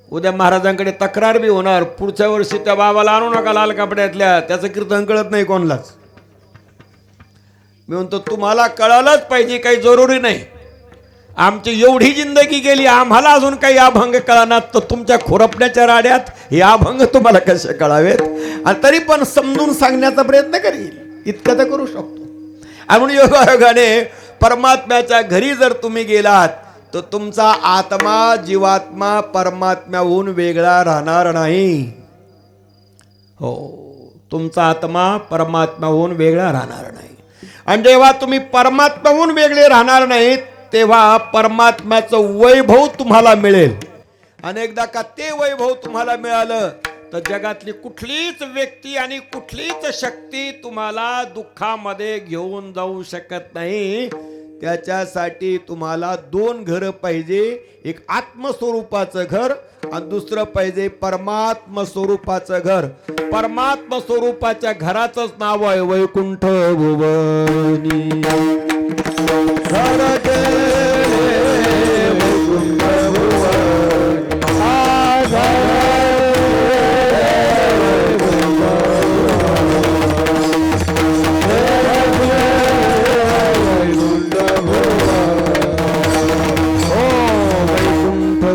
उद्या महाराजांकडे तक्रार बी होणार, पुढच्या वर्षी त्या बाबाला आणू नका लाल कपड्यातल्या, त्याचं कीर्तन कळत नाही कोणालाच. मी म्हणतो तुम्हाला कळालंच पाहिजे, काही जरुरी नाही. आमची एवढी जिंदगी गेली, आम्हाला अजून काही अभंग कळणार, तर तुमच्या खुरपण्याच्या राड्यात हे अभंग तुम्हाला कसे कळावेत. आणि तरी पण समजून सांगण्याचा प्रयत्न करील, इतकं तर करू शकतो. आणि म्हणून योगायोगाने परमात्म्याच्या घरी जर तुम्ही गेलात तर तुमचा आत्मा जीवात्मा परमात्म्याहून वेगळा राहणार नाही. हो, तुमचा आत्मा परमात्म्याहून वेगळा राहणार नाही. आणि जेव्हा तुम्ही परमात्म्याहून वेगळे राहणार नाहीत तेव्हा परमात्म्याचं वैभव तुम्हाला मिळेल. अनेकदा का ते वैभव तुम्हाला मिळालं तर जगातली कुठलीच व्यक्ती आणि कुठलीच शक्ती तुम्हाला दुःखामध्ये घेऊन जाऊ शकत नाही. त्याच्यासाठी तुम्हाला दोन घर पाहिजे, एक आत्मस्वरूपाचं घर आणि दुसरं पाहिजे परमात्म स्वरूपाचं घर. परमात्म स्वरूपाच्या घराचंच नाव आहे वैकुंठ भुवनी.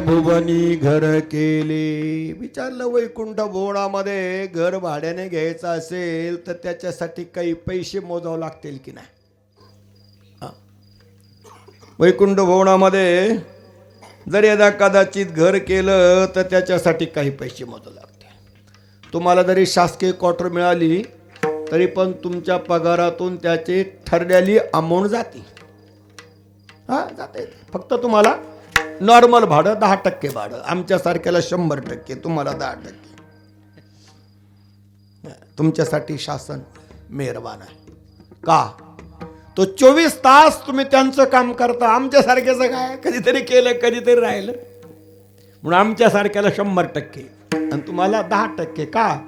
भुवनी घर केले. विचारलं वैकुंठ भुवनामध्ये घर भाड्याने घ्यायचं असेल तर त्याच्यासाठी काही पैसे मोजावे लागतील की नाही. वैकुंठ भुवनामध्ये जर यदा कदाचित घर केलं तर त्याच्यासाठी काही पैसे मोजावे लागतील. तुम्हाला जरी शासकीय क्वार्टर मिळाली तरी पण तुमच्या पगारातून त्याची ठरलेली अमाऊंट जाते. जाते. फक्त तुम्हाला नॉर्मल भाडं 10% भाडं, आमच्यासारख्याला 100%, तुम्हाला 10%. तुमच्यासाठी शासन मेहरबान आहे. का तो 24 तास तुम्ही त्यांचं काम करता. आमच्यासारख्याचं काय, कधीतरी केलं कधीतरी राहिलं, म्हणून आमच्यासारख्याला 100% आणि तुम्हाला 10%. का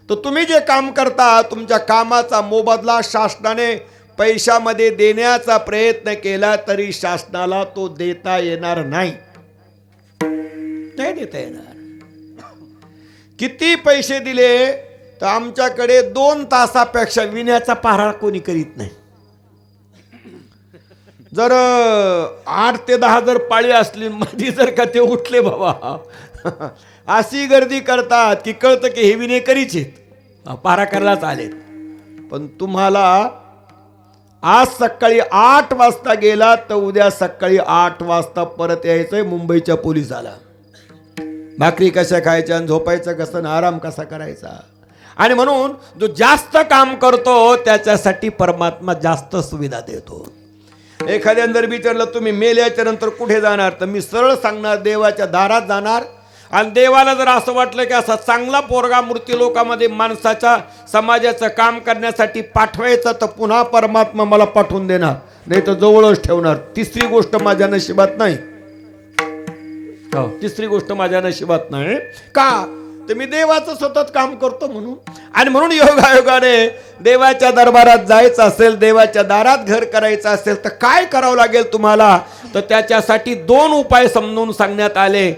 तर तुम्ही जे काम करता तुमच्या कामाचा मोबदला शासनाने पैशामध्ये देण्याचा प्रयत्न केला तरी शासनाला तो देता येणार नाही. नाही देता येणार. किती पैसे दिले तर आमच्याकडे 2 तासापेक्षा विण्याचा पारा कोणी करीत नाही. जर 8 ते 10 जर पाळी असली मध्ये जर का ते उठले बाबा अशी गर्दी करतात की कळतं की हे विने करीत पारा करायलाच आलेत. पण तुम्हाला आज सकाळी 8 वाजता गेला तर उद्या सकाळी 8 वाजता परत यायचंय मुंबईच्या पोलिसाला. भाकरी कशा खायच्या आणि झोपायचं कसं, आराम कसा करायचा. आणि म्हणून जो जास्त काम करतो त्याच्यासाठी परमात्मा जास्त सुविधा देतो. एखाद्यानं जर विचारलं तुम्ही मेल्याच्या नंतर कुठे जाणार, तर मी सरळ सांगणार देवाच्या दारात जाणार. आणि देवाला जर असं वाटलं की असा चांगला पोरगा मूर्ती लोकांमध्ये माणसाच्या समाजाचं काम करण्यासाठी पाठवायचा, तर पुन्हा परमात्मा मला पाठवून देणार, नाही तर जवळच ठेवणार. तिसरी गोष्ट माझ्या नशिबात नाही. तिसरी गोष्ट माझ्या नशिबात नाही. का तर मी देवाचं सतत काम करतो म्हणून. आणि म्हणून योगायोगाने देवाच्या दरबारात जायचं असेल, देवाच्या दारात घर करायचं असेल, तर काय करावं लागेल तुम्हाला, तर त्याच्यासाठी 2 उपाय समजून सांगण्यात आले.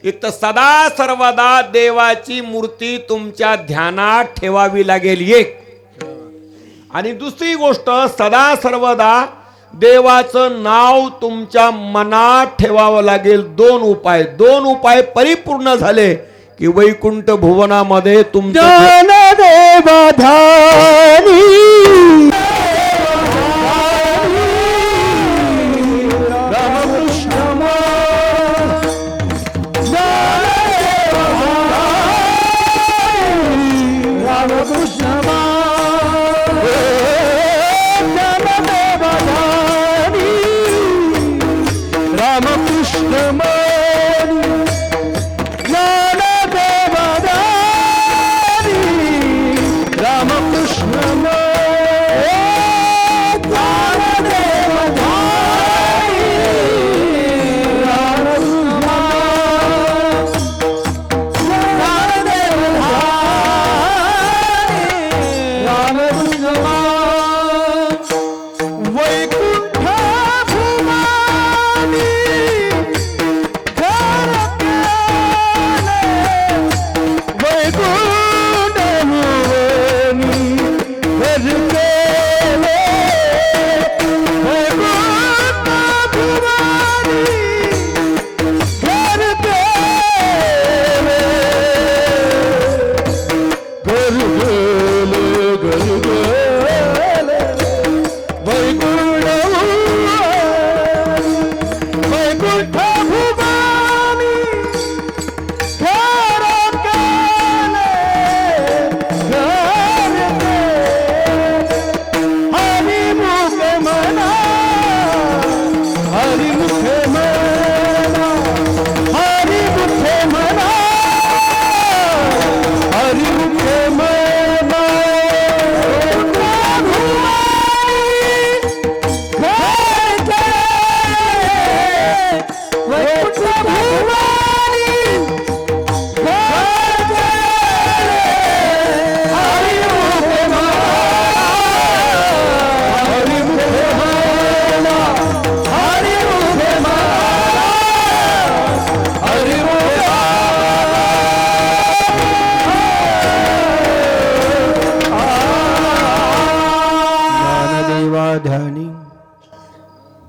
एक तर सदा सर्वदा देवाची मूर्ती तुमच्या ध्यानात ठेवावी लागेल एक. आणि दुसरी गोष्ट, सदा सर्वदा देवाचं नाव तुमच्या मनात ठेवावं लागेल. 2 उपाय. 2 उपाय परिपूर्ण झाले की वैकुंठ भुवनामध्ये तुमचं देवधानी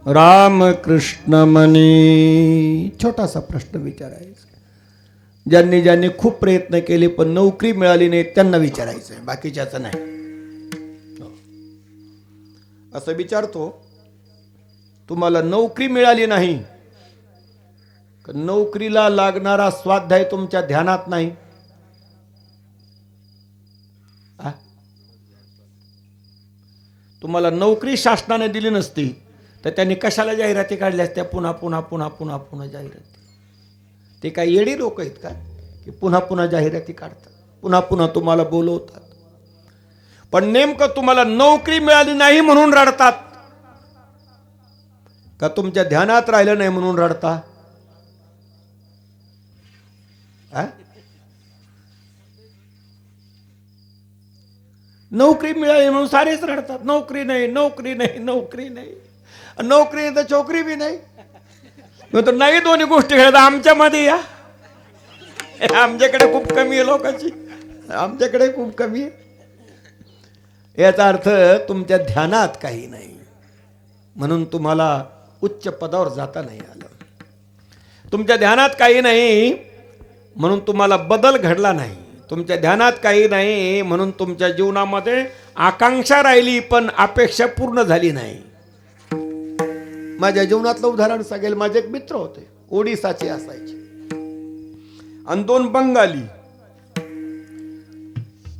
रामकृष्ण म्हणे. छोटासा प्रश्न विचारायचा. ज्यांनी ज्यांनी खूप प्रयत्न केले पण नोकरी मिळाली नाही त्यांना विचारायचं आहे, बाकीच्याचं नाही. असं विचारतो, तुम्हाला नोकरी मिळाली नाही, नोकरीला लागणारा स्वाध्याय तुमच्या ध्यानात नाही. तुम्हाला नोकरी शासनाने दिली नसती तर त्यांनी कशाला जाहिराती काढल्या असत्या? पुन्हा पुन्हा पुन्हा पुन्हा पुन्हा जाहिराती. ते काय येडी लोक आहेत का की पुन्हा पुन्हा जाहिराती काढतात, पुन्हा पुन्हा तुम्हाला बोलवतात? पण नेमकं तुम्हाला नोकरी मिळाली नाही म्हणून रडतात का तुमच्या ध्यानात राहिलं नाही म्हणून रडता? नोकरी मिळाली म्हणून सारेच रडतात. नोकरी नाही, नोकरी नाही, नोकरी नाही. नोकरी नाही तर छोकरी बी नाही. तर नाही, दोन्ही गोष्टी घडत. आमच्यामध्ये या, आमच्याकडे खूप कमी आहे लोकांची, आमच्याकडे खूप कमी आहे. याचा अर्थ तुमच्या ध्यानात काही नाही म्हणून तुम्हाला उच्च पदावर जाता नाही आलं. तुमच्या ध्यानात काही नाही म्हणून तुम्हाला बदल घडला नाही. तुमच्या ध्यानात काही नाही म्हणून तुमच्या जीवनामध्ये आकांक्षा राहिली पण अपेक्षा पूर्ण झाली नाही. माझ्या जीवनातलं उदाहरण सांगेल. माझे एक मित्र होते, ओडिसाचे असायचे, आणि 2 बंगाली.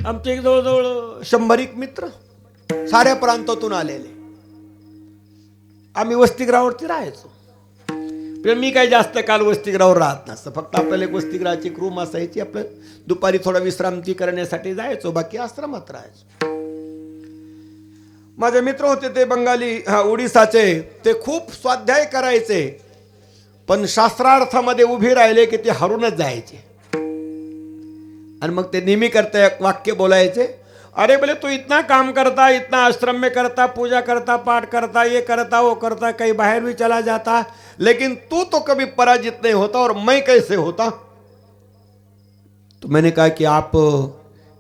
आमचे एक जवळजवळ 100 मित्र, साऱ्या प्रांतातून आलेले. आम्ही वसतिगृहावरती राहायचो. पण मी काही जास्त काल वसतिगृहावर राहत नसतं. फक्त आपल्याला एक वसतिगृहाची एक रूम असायची. आपलं दुपारी थोडा विश्रांती करण्यासाठी जायचो, बाकी आश्रमात राहायचो. माझे मित्र होते ते बंगाली, उडीसाचे. ते खूप स्वाध्याय करायचे, पण शास्त्रार्थामध्ये उभे राहिले की ते हरूनच जायचे. आणि मग ते नेहमी करता एक वाक्य बोलायचे, अरे बोले तू इतना काम करता, इतना आश्रम में करता, पूजा करता, पाठ करता, ये करता वो करता, कहीं बाहर भी चला जाता, लेकिन तू तो कभी पराजित नहीं होता, और मैं कैसे होता. तो मैंने कहा कि आप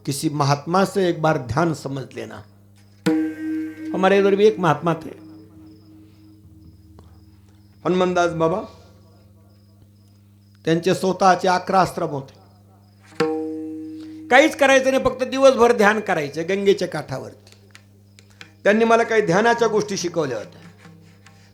किसी महात्मा से एक बार ध्यान समझ लेना. हमारे इधर भी एक महात्मा थे, हनुमानदास बाबा. त्यांचे स्वतःचे 11 आश्रम होते. काहीच करायचं नाही, फक्त दिवसभर ध्यान करायचे गंगेच्या काठावरती. त्यांनी मला काही ध्यानाच्या गोष्टी शिकवल्या होत्या.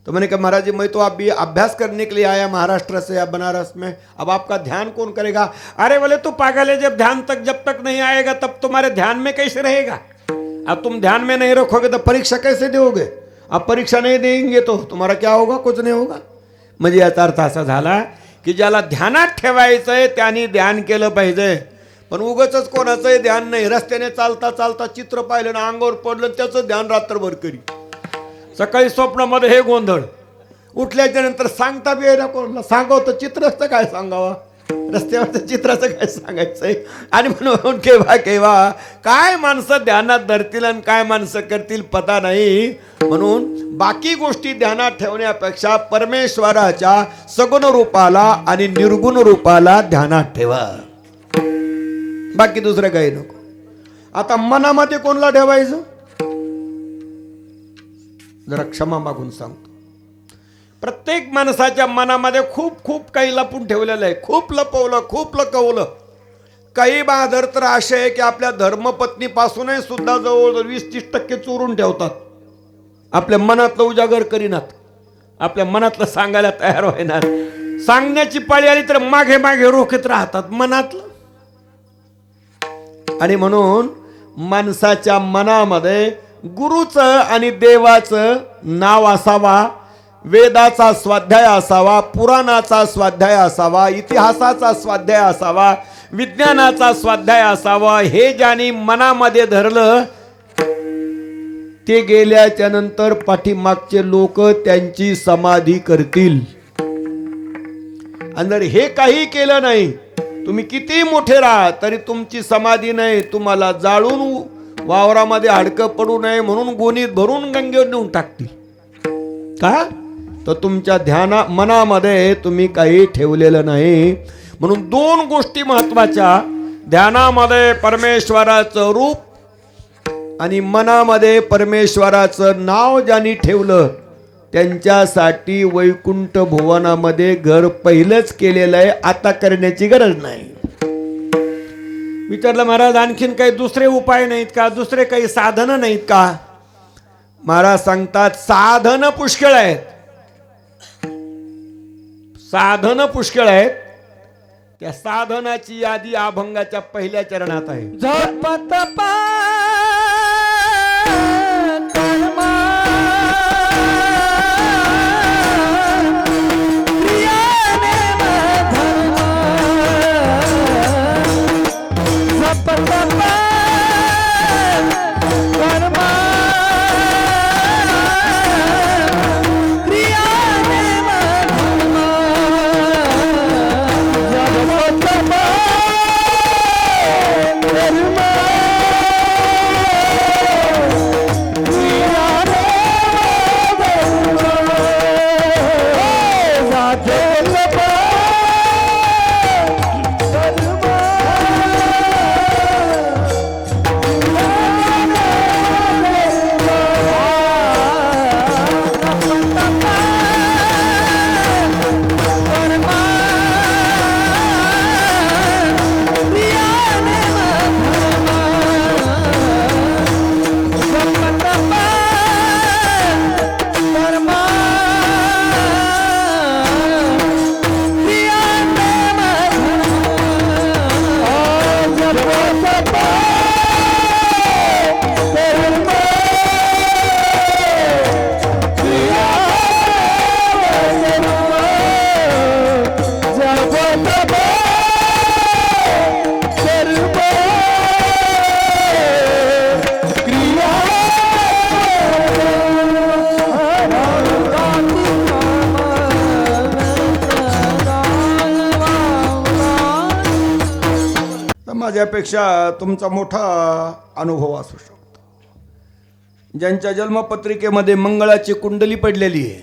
तो मैंने कहा महाराज जी, मैं तो अभी अभ्यास करने के लिए आया महाराष्ट्र से या बनारस में, अब आपका ध्यान कौन करेगा. अरे बोले तू पागल है, जब ध्यान तक जब तक नहीं आएगा तब तुम्हारे ध्यान में कैसे रहेगा. अब तुम ध्यान में नहीं रखोगे तो परीक्षा कैसे दोगे. अब परीक्षा नहीं देंगे तो तुम्हारा क्या होगा, कुछ नहीं होगा. म्हणजे याचा अर्थ असा झाला की ज्याला ध्यानात ठेवायचंय त्यांनी ध्यान केलं पाहिजे. पण उगाचच कोणाचंही ध्यान नाही. रस्त्याने चालता चालता चित्र पाहिलं ना, अंगावर पडलं, त्याचं ध्यान रात्रभर करी. सकाळी स्वप्नामध्ये हे गोंधळ, उठल्याच्या नंतर सांगता बी येईना कोणाला. सांगावं तर चित्रच काय सांगावा, रस्त्यावरचं चित्राचं काय सांगायचंय. आणि म्हणून केव्हा केव्हा काय माणसं ध्यानात धरतील आणि काय माणसं करतील पता नाही. म्हणून बाकी गोष्टी ध्यानात ठेवण्यापेक्षा परमेश्वराच्या सगुण रूपाला आणि निर्गुण रूपाला ध्यानात ठेवा, बाकी दुसरं काही नको. आता मनामध्ये कोणला ठेवायचं, जरा क्षमा मागून सांगतो. प्रत्येक माणसाच्या मनामध्ये खूप खूप काही लपून ठेवलेलं आहे. खूप लपवलं, खूप लपवलं. काही बहादर तर असे आहे की आपल्या धर्मपत्नीपासूनही सुद्धा जवळजवळ 20-30% चोरून ठेवतात. आपल्या मनातलं उजागर करीनात, आपल्या मनातलं सांगायला तयार होणार. सांगण्याची पाळी आली तर मागे मागे रोखत राहतात मनातलं. आणि म्हणून माणसाच्या मनामध्ये गुरुचं आणि देवाचं नाव असावा, वेदाचा स्वाध्याय असावा, पुराणाचा स्वाध्याय असावा, इतिहासाचा स्वाध्याय असावा, विज्ञानाचा स्वाध्याय असावा. हे ज्याने मनामध्ये धरलं ते गेल्याच्या नंतर पाठीमागचे लोक त्यांची समाधी करतील. आणि जर हे काही केलं नाही, तुम्ही किती मोठे राहा तरी तुमची समाधी नाही. तुम्हाला जाळून वावरामध्ये हाडकं पडू नये म्हणून गोणीत भरून गंगेवर नेऊन टाकतील. का तर तुमच्या मनामध्ये तुम्ही काही ठेवलेलं नाही. म्हणून 2 गोष्टी महत्वाच्या, ध्यानामध्ये परमेश्वराचं रूप आणि मनामध्ये परमेश्वराचं नाव ज्यांनी ठेवलं त्यांच्यासाठी वैकुंठ भुवनामध्ये घर पहिलंच केलेलं आहे, आता करण्याची गरज नाही. विचारलं महाराज आणखीन काही दुसरे उपाय नाहीत का, दुसरे काही साधनं नाहीत का. महाराज सांगतात साधनं पुष्कळ आहेत, साधनं पुष्कळ आहेत. त्या साधनाची यादी अभंगाच्या पहिल्या चरणात आहे. माझ्यापेक्षा तुमचा मोठा अनुभव असू शकतो. ज्यांच्या जन्मपत्रिकेमध्ये मंगळाची कुंडली पडलेली आहे,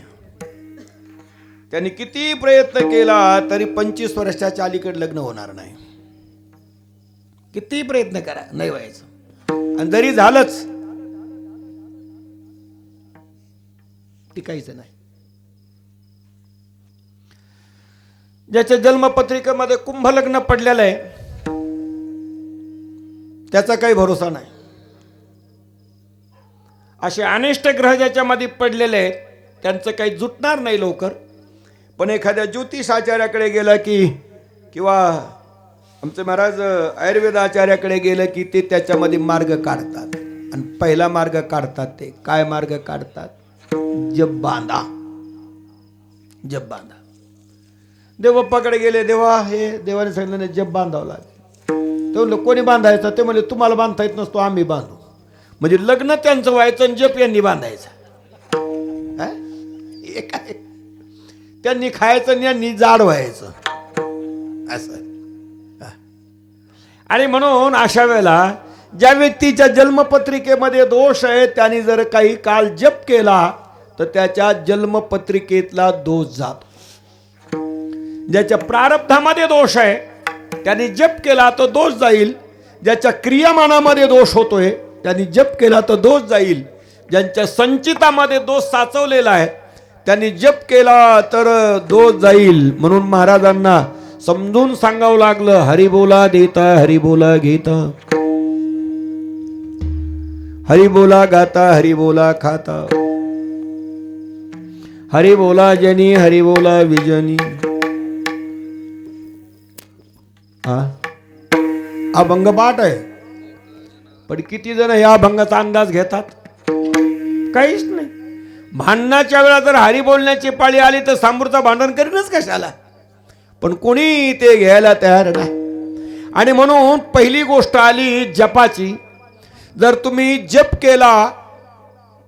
त्यांनी किती प्रयत्न केला तरी 25 वर्षाच्या अलीकडे लग्न होणार नाही. किती प्रयत्न करा नाही व्हायचं, आणि जरी झालंच टिकायचं नाही. ज्याच्या जन्मपत्रिकेमध्ये कुंभ लग्न पडलेलं आहे त्याचा काही भरोसा नाही. असे अनिष्ट ग्रह ज्याच्यामध्ये पडलेले आहेत त्यांचं काही जुटणार नाही लवकर. पण एखाद्या ज्योतिष आचार्याकडे गेलं की, किंवा आमचे महाराज आयुर्वेद आचार्याकडे गेलं की ते त्याच्यामध्ये मार्ग काढतात. आणि पहिला मार्ग काढतात ते काय मार्ग काढतात? जप बांधा, जप बांधा. देवबाप्पाकडे गेले, देवा हे देवाने सांगितलं नाही जप बांधावं लागेल. ते म्हणलं कोणी बांधायचं? ते म्हणले तुम्हाला बांधता येत नसतो, आम्ही बांधू. म्हणजे लग्न त्यांचं व्हायचं आणि जप यांनी बांधायचं. हे काय? त्यांनी खायचं आणि यांनी जाड व्हायचं असं. आणि म्हणून अशा वेळेला ज्या व्यक्तीच्या जन्मपत्रिकेमध्ये दोष आहे त्यांनी जर काही काळ जप केला तर त्याच्या जन्मपत्रिकेतला दोष जातो. ज्याच्या प्रारब्धामध्ये दोष आहे त्यांनी जप केला तर दोष जाईल. ज्याच्या क्रियामानामध्ये दोष होतोय त्यांनी जप केला तर दोष जाईल. ज्यांच्या संचितामध्ये दोष साचवलेला आहे त्यांनी जप केला तर दोष जाईल. म्हणून महाराजांना समजून सांगावं लागलं, हरी बोला देता हरी बोला घेता, हरी बोला गाता हरी बोला खाता, हरी बोला जनी हरी बोला विजनी. अभंग पाठ आहे, पण किती जण या अभंगाचा अंदाज घेतात? काहीच नाही. भांडणाच्या वेळा जर हरी बोलण्याची पाळी आली तर समोरचा भांडण करीनच कशाला, पण कोणी ते घ्यायला तयार नाही. आणि म्हणून पहिली गोष्ट आली जपाची. जर तुम्ही जप केला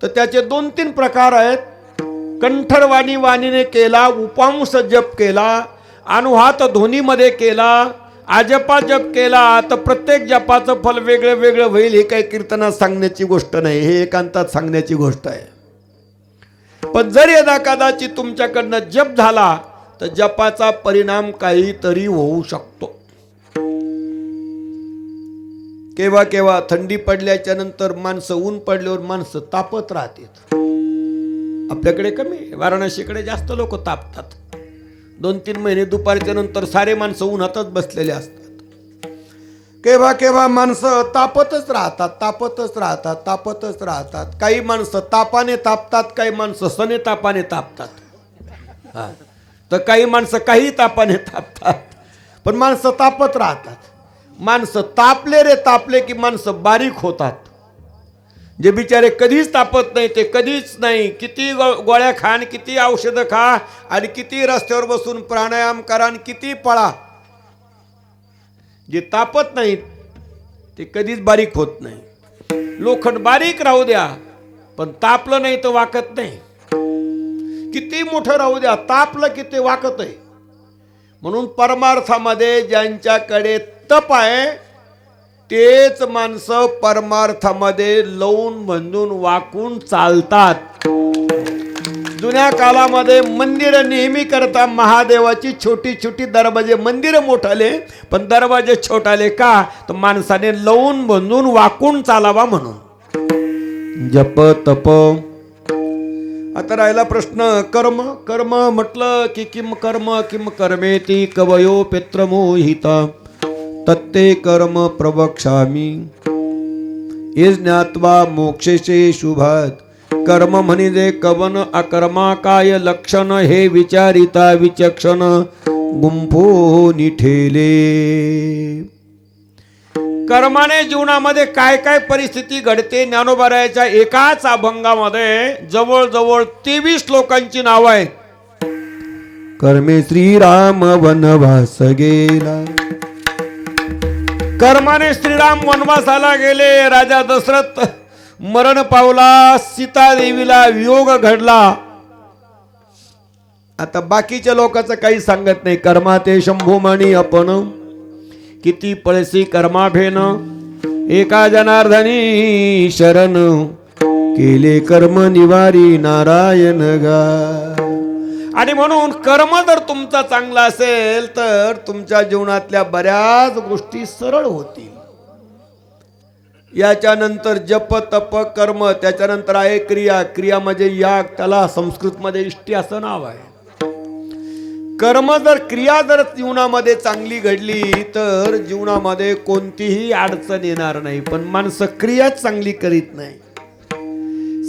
तर त्याचे 2-3 प्रकार आहेत. कंठरवाणी वाणीने केला, उपांश जप केला, अनुहात ध्वनीमध्ये केला, आजपा जप केला तर प्रत्येक जपाचं फल वेगळं वेगळं होईल. हे काही कीर्तनात सांगण्याची गोष्ट नाही, हे एकांतात सांगण्याची गोष्ट आहे. पण जर यदा कदाचित तुमच्याकडनं जप झाला तर जपाचा परिणाम काहीतरी होऊ शकतो. केव्हा केव्हा थंडी पडल्याच्या नंतर माणसं, ऊन पडल्यावर माणसं तापत राहतात. आपल्याकडे कमी, वाराणसीकडे जास्त लोक तापतात. 2-3 महिने दुपारच्या नंतर सारे माणसं उन्हातच बसलेले असतात. केव्हा केव्हा माणसं तापतच राहतात, तापतच राहतात, तापतच राहतात. काही माणसं तापाने तापतात, काही माणसं सने तापाने तापतात, तर काही माणसं काही तापाने तापतात. पण माणसं तापत राहतात. माणसं तापले रे तापले की माणसं बारीक होतात. जे बिचारे कधीच तापत नाही ते कधीच नाही. किती गोळ्या खा आणि किती औषधं खा आणि किती रस्त्यावर बसून प्राणायाम करा आणि किती पळा, जे तापत नाहीत ते कधीच बारीक होत नाही. लोखंड बारीक राहू द्या पण तापलं नाही तर वाकत नाही. किती मोठं राहू द्या, तापलं की ते वाकत आहे. म्हणून परमार्थामध्ये ज्यांच्याकडे तप आहे तेच माणसं परमार्थामध्ये लवून बंधून वाकून चालतात. जुन्या काळामध्ये मंदिर नेहमी करता महादेवाची छोटी छोटी दरवाजे, मंदिर मोठाले पण दरवाजे छोटाले का, तर माणसाने लवून बंधून वाकून चालावा म्हणून. जप तप. आता राहिला प्रश्न कर्म. कर्म म्हटलं की किम कर्म किम कर्मेति कवयो पित्रमोहिता तत्ते कर्म प्रवक्ष्यामि ये ज्ञात्वा मोक्षेचे शुभात. कर्म म्हणजे कवन अकर्मा काय लक्षण हे विचारिता विचक्षण गुंफो निठेले. कर्माने जीवनामध्ये काय काय परिस्थिती घडते. ज्ञानोबारायाच्या एकाच अभंगामध्ये जवळजवळ 23 श्लोकांची नाव आहेत. कर्मे श्रीराम वनवास गेला. कर्माने श्रीराम वनवासाला गेले. राजा दशरथ मरण पावला. सीता देवीला वियोग घडला. आता बाकीच्या लोकांचं काही सांगत नाही. कर्मा ते शंभू म्हणी आपण किती पळसी कर्माभेन एका जनार्दनी शरण केले कर्म निवारी नारायण गा. आणि म्हणून कर्म जर तुमचा चांगला असेल तर तुमच्या जीवनातल्या बऱ्याच गोष्टी सरळ होतील. याच्यानंतर जप तप कर्म, त्याच्यानंतर आहे क्रिया. क्रिया म्हणजे याग, त्याला संस्कृत मध्ये इष्टी असं नाव आहे. कर्म जर क्रिया जर जीवनामध्ये चांगली घडली तर जीवनामध्ये कोणतीही अडचण येणार नाही. पण माणसं क्रियाच चांगली करीत नाही.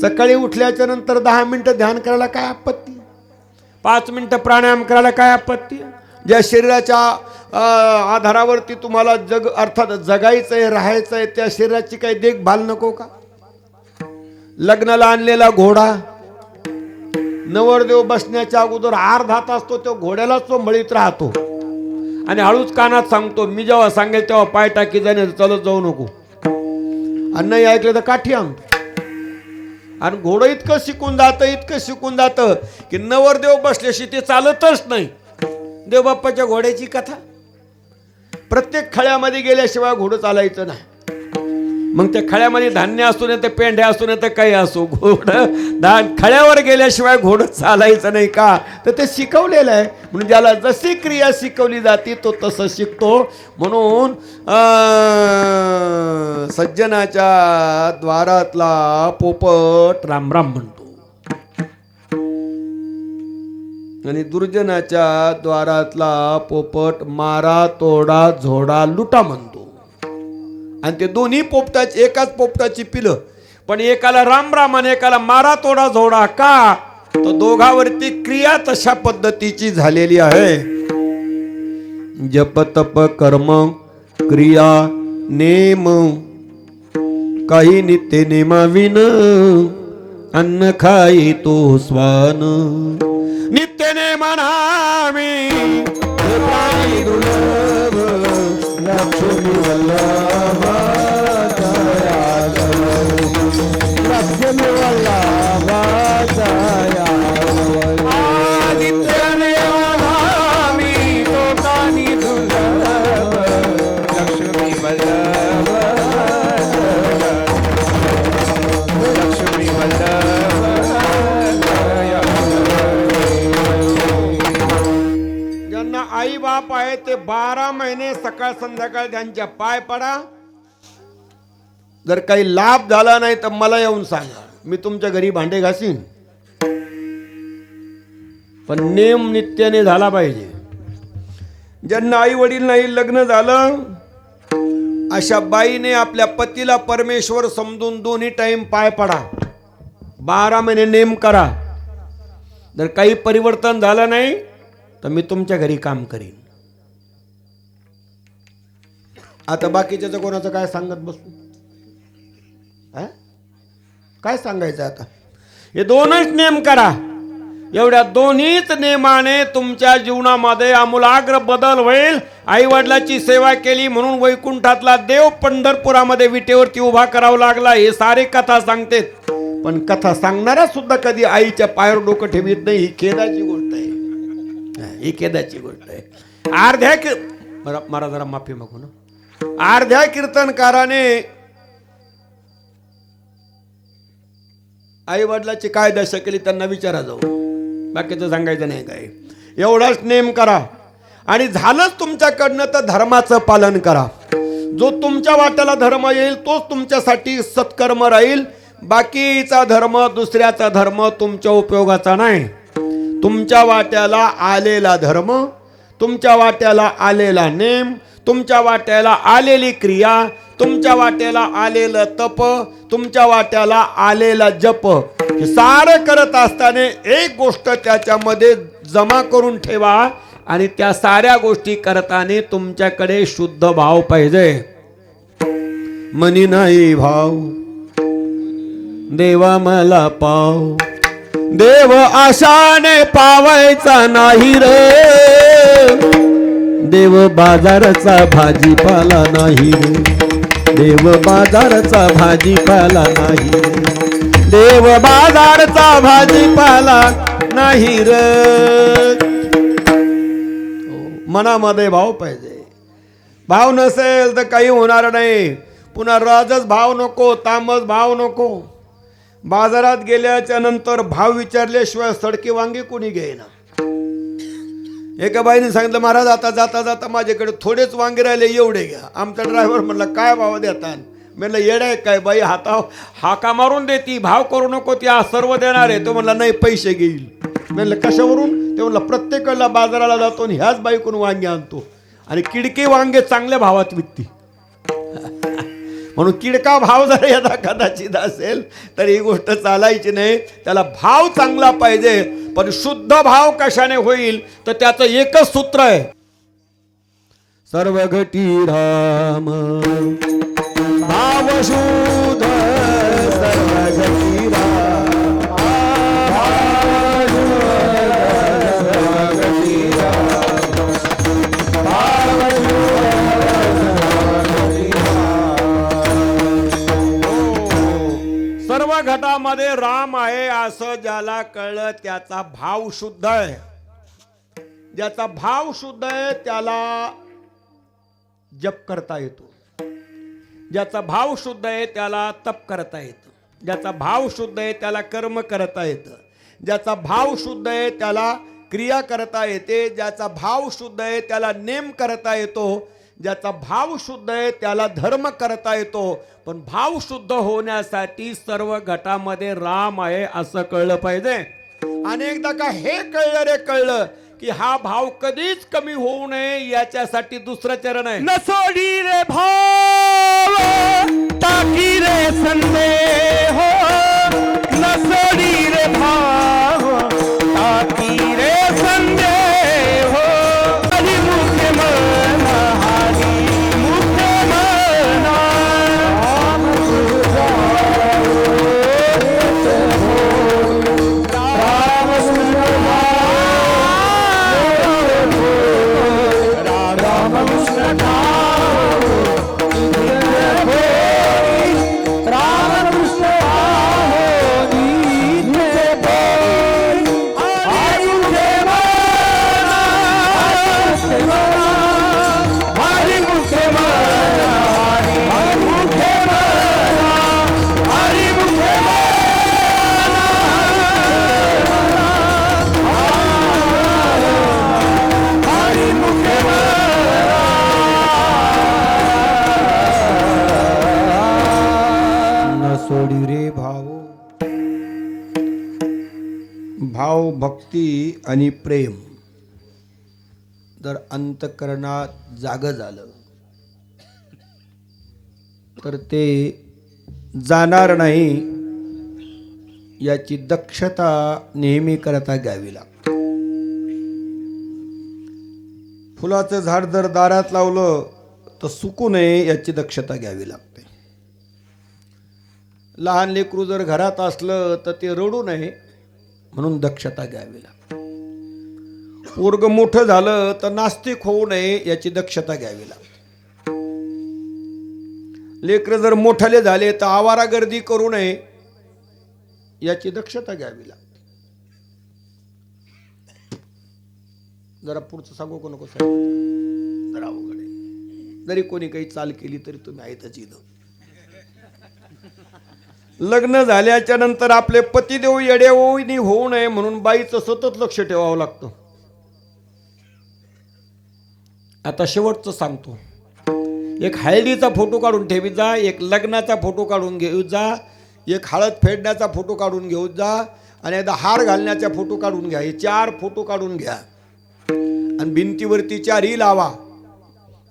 सकाळी उठल्याच्या नंतर 10 मिनिटं ध्यान करायला काय आपत्ती, 5 मिनिटं प्राणायाम करायला काय आपत्ती. ज्या शरीराच्या आधारावरती तुम्हाला जग अर्थात जगायचंय राहायचंय त्या शरीराची काही देखभाल नको का. लग्नाला आणलेला घोडा नवरदेव बसण्याच्या अगोदर अर्धा तास तो घोड्याला चोंबळीत राहतो आणि हळूच कानात सांगतो, मी जेव्हा सांगेल तेव्हा पाय टाकी जाणे, चालत जाऊ नको. आणि नाही ऐकलं तर काठी आणतो. आणि घोडं इतकं शिकून जातं की नवरदेव बसल्याशी ते चालतच नाही. देवबाप्पाच्या घोड्याची कथा, प्रत्येक खळ्यामध्ये गेल्याशिवाय घोडं चालायचं नाही. मग त्या खळ्यामध्ये धान्य असू नये तर पेंढ्या असू नये तर काही असो, घोडं खळ्यावर गेल्याशिवाय घोडं चालायचं नाही का. तर ते शिकवलेलं आहे. म्हणून ज्याला जशी क्रिया शिकवली जाते तो तसं शिकतो. म्हणून सज्जनाच्या द्वारातला पोपट राम राम म्हणतो आणि दुर्जनाच्या द्वारातला पोपट मारा तोडा झोडा लुटा म्हणतो. आणि ते दोन्ही पोपटाची, एकाच पोपटाची पिलं, पण एकाला राम राम आणि एकाला मारा तोडा झोडा का. तो दोघावरती क्रिया तशा पद्धतीची झालेली आहे. जप तप कर्म क्रिया नेम काही नित्य नेमाविन अन्न खाई तो स्वान. नित्य नेमानामी लक्ष्मी वल्लभा लक्ष्मी वल्लभा आदित्य नेमानामी लोकानी दुर्लभ लक्ष्मी वल्लभ लक्ष्मी वल्लभ. ज्यांना आई बाप आहे ते 12 महिने सकाळ संध्याकाळ त्यांच्या पाय पडा. जर काही लाभ झाला नाही तर मला येऊन सांगा, मी तुमच्या घरी भांडे घासीन. पण नेम नित्याने झाला पाहिजे. ज्यांना आई वडील नाही, लग्न झालं, अशा बाईने आपल्या पतीला परमेश्वर समजून 2 टाइम पाय पडा, 12 महिने नेम करा. जर काही परिवर्तन झालं नाही तर मी तुमच्या घरी काम करीन. आता बाकीच्याचं कोणाचं काय सांगत बसू, काय सांगायचं. आता हे 2च नेम करा. एवढ्या 2हीच नेमाने तुमच्या जीवनामध्ये आमूलाग्र बदल होईल. आई वडिलाची सेवा केली म्हणून वैकुंठातला देव पंढरपुरामध्ये विटेवरती उभा करावा लागला. हे सारे कथा सांगते, पण कथा सांगणारा सुद्धा कधी आईच्या पायावर डोकं ठेवीत नाही. ही खेदाची गोष्ट आहे, ही खेदाची गोष्ट आहे. मला जरा माफी मागू ना. अर्ध्या कीर्तनकाराने आई वडिलाची काय दशा केली त्यांना विचारा जाऊ, बाकीचं सांगायचं नाही काय. एवढाच नेम करा. आणि झालंच तुमच्याकडनं तर धर्माचं पालन करा. जो तुमच्या वाट्याला धर्म येईल तोच तुमच्यासाठी सत्कर्म राहील. बाकीचा धर्म, दुसऱ्याचा धर्म तुमच्या उपयोगाचा नाही. तुमच्या वाट्याला आलेला धर्म, तुमच्या वाट्याला आलेला नेम, तुमच्या वाट्याला आलेली क्रिया, तुमच्या वाट्याला आलेलं तप, तुमच्या वाट्याला आलेला जप, हे सारं करत असताना एक गोष्ट त्याच्यामध्ये जमा करून ठेवा. आणि त्या साऱ्या गोष्टी करताना तुमच्याकडे शुद्ध भाव पाहिजे. मनी नाही भाव देवा मला पाव, देव आशाने पावायचा नाही रे. देव बाजारचा भाजीपाला नाही रे. देव बाजारचा भाजीपाला नाही रे. देव बाजारचा भाजीपाला नाही रे. मनामध्ये भाव पाहिजे. भाव नसेल तर काही होणार नाही. पुन्हा राजस भाव नको, तामस भाव नको. बाजारात गेल्याच्या नंतर भाव विचारल्याशिवाय सडकी वांगी कोणी घेईना. एका बाईने सांगितलं, महाराज आता जाता जाता माझ्याकडे थोडेच वांगे राहिले, एवढे घ्या. आमचा ड्रायव्हर म्हणला, काय भाव देतात? म्हणलं, येडा आहे काय बाई, हाका मारून देती, भाव करू नको, त्या सर्व देणार आहे. तो म्हणला, नाही पैसे घेईल. म्हणलं, कशावरून? ते म्हणला, प्रत्येक वेळेला बाजाराला जातो आणि ह्याच बाईकडून वांगे आणतो आणि किडकी वांगे चांगल्या भावात विकती. म्हणून किडका भाव जर यदा कदाचित असेल तर ही गोष्ट चालायची नाही. त्याला भाव चांगला पाहिजे. पण शुद्ध भाव कशाने होईल तर त्याचं एकच सूत्र आहे, सर्व घटी राम भाव शुद्ध, सर्व घटी राम घटामध्ये राम आहे असं ज्याला कळलं त्याचा भाव शुद्ध आहे. ज्याचा भाव शुद्ध आहे त्याला जप करता येतो. ज्याचा भाव शुद्ध आहे त्याला तप करता येतं. ज्याचा भाव शुद्ध आहे त्याला कर्म करता येतं. ज्याचा भाव शुद्ध आहे त्याला क्रिया करता येते. ज्याचा भाव शुद्ध आहे त्याला नेम करता येतो. ज्याचा भाव शुद्ध आहे त्याला धर्म करता येतो. पण भाव शुद्ध होण्यासाठी सर्व घटामध्ये राम आहे असं कळलं पाहिजे. अनेकदा का हे कळलं रे कळलं की हा भाव कधीच कमी होऊ नये याच्यासाठी दुसरं चरण आहे, न सोडी रे भाव टाकी रे संदेह, न सोडी रे भाव टाकी रे संदेह. हरी मुखे मन, हरी मुखे मन, राम तुझा राम सोडी रे भाव. भाव, भक्ती आणि प्रेम जर अंतःकरणात जाग झालं तर ते जाणार नाही याची दक्षता नेहमी करता घ्यावी लागते. फुलाचं झाड जर दारात लावलं तर सुकू नये याची दक्षता घ्यावी लागते. लहान लेकरू जर घरात असलं तर ते रडू नये म्हणून दक्षता घ्यावी लागते. पोरग मोठं झालं तर नास्तिक होऊ नये याची दक्षता घ्यावी लागते. लेकर जर मोठाले झाले तर आवारा गर्दी करू नये याची दक्षता घ्यावी लागते. जरा पुढचं सांगू को नको साहेब, जरा अवघड आहे. जरी कोणी काही चाल केली तरी तुम्ही आहेतच इथं. लग्न झाल्याच्या नंतर आपले पतिदेव येडेवणी होऊ नये म्हणून बाईचं सतत लक्ष ठेवावं लागतं. आता शेवटचं सांगतो, एक हळदीचा फोटो काढून ठेवी जा, एक लग्नाचा फोटो काढून घेऊ जा, एक हळद फेडण्याचा फोटो काढून घेऊ जा आणि एकदा हार घालण्याचा फोटो काढून घ्या. हे 4 फोटो काढून घ्या आणि भिंतीवरती 4ही लावा.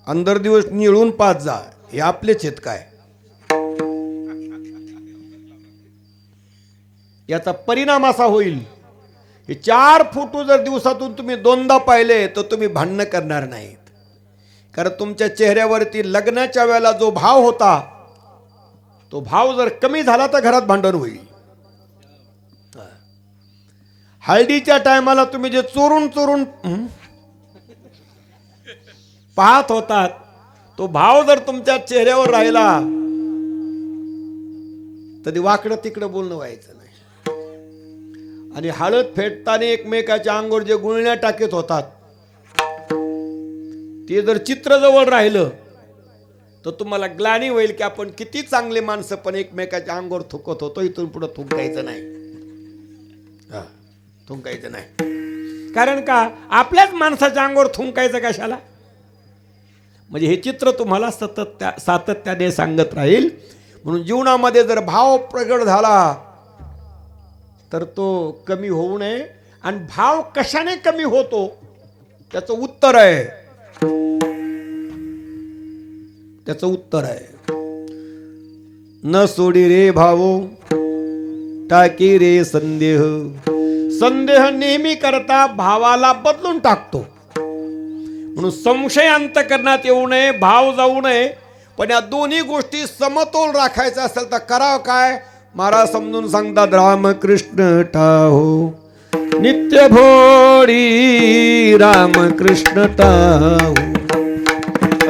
अंदर दिवस निळून पाच जा. हे आपलेच आहेत काय. याचा परिणाम असा होईल, हे 4 फोटो जर दिवसातून तुम्ही 2दा पाहिले तर तुम्ही भांडणं करणार नाहीत. कारण तुमच्या चेहऱ्यावरती लग्नाच्या वेळेला जो भाव होता तो भाव जर कमी झाला तर घरात भांडण होईल. हळदीच्या टायमाला तुम्ही जे चोरून चोरून पाहत होतात तो भाव जर तुमच्या चेहऱ्यावर राहिला तर वाकडं तिकडं बोलणं व्हायचं नाही. आणि हळद फेडताना एकमेकाच्या अंगावर जे गुळण्या टाकीत होतात ते जर चित्र जवळ राहिलं तर तुम्हाला ग्लानी होईल की आपण किती चांगले माणसं पण एकमेकाच्या अंगावर थुकत होतो. इथून पुढे थुंकायचं नाही, थुंकायचं नाही. कारण का आपल्याच माणसाच्या अंगावर थुंकायचं कशाला? म्हणजे हे चित्र तुम्हाला सातत्याने सांगत राहील. म्हणून जीवनामध्ये जर भाव प्रगट झाला तर तो कमी होऊ नये. आणि भाव कशाने कमी होतो त्याचं उत्तर आहे, त्याचं उत्तर आहे न सोडी रे भावो टाकी रे संदेह. संदेह नेहमी करता भावाला बदलून टाकतो. म्हणून संशय अंतःकरणात येऊ नये, भाव जाऊ नये. पण या दोन्ही गोष्टी समतोल राखायचा असेल तर करावं काय? महाराज समजून सांगतात, रामकृष्ण टाहो नित्य भोडी, रामकृष्ण टाहो.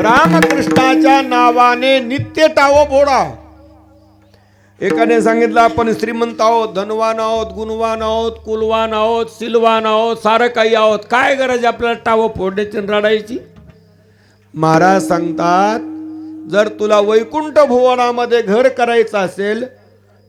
रामकृष्णाच्या नावाने नित्य टावो बोडा. एकाने सांगितलं आपण श्रीमंत आहोत, धनवान आहोत, गुणवान आहोत, कुलवान आहोत, सिलवान आहोत, सारं काही आहोत, काय गरज आपल्याला टावं फोडण्याची रडायची? महाराज सांगतात, जर तुला वैकुंठ भुवनामध्ये घर करायचं असेल,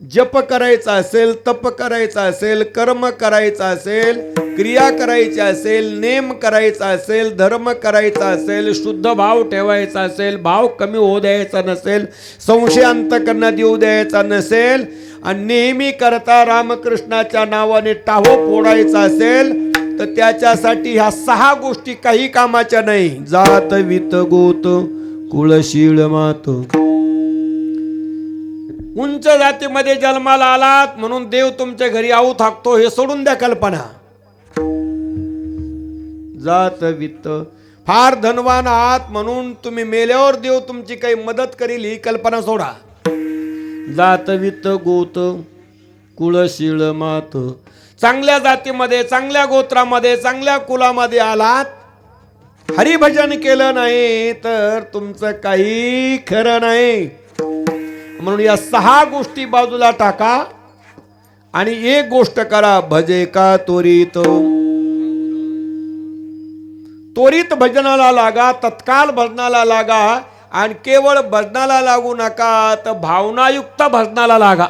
जप करायचा असेल, तप करायचा असेल, कर्म करायचा असेल, क्रिया करायची असेल, नेम करायचा असेल, धर्म करायचा असेल, शुद्ध भाव ठेवायचा असेल, भाव कमी होऊ द्यायचा नसेल, संशय अंतःकरणात येऊ द्यायचा नसेल, आणि नेहमी करता रामकृष्णाच्या नावाने टाहो फोडायचा असेल, तर त्याच्यासाठी ह्या 6 गोष्टी काही कामाच्या नाही. जात वित गोत कुळशीळ मात. उंच जातीमध्ये जन्माला आलात म्हणून देव तुमच्या घरी आऊ थाकतो, हे सोडून द्या कल्पना. जात वित्त, फार धनवान आहात म्हणून तुम्ही मेल्यावर देव तुमची काही मदत करील ही कल्पना सोडा. जात वित्त गोत कुळशीळ मात. चांगल्या जातीमध्ये, चांगल्या गोत्रामध्ये, चांगल्या कुलामध्ये आलात, हरिभजन केलं नाही तर तुमचं काही खरं नाही. म्हणून या 6 गोष्टी बाजूला टाका आणि एक गोष्ट करा, भजे का त्वरित. त्वरित भजनाला लागा, तत्काल भजनाला लागा. आणि केवळ भजनाला लागू नका, तर भावनायुक्त भजनाला लागा.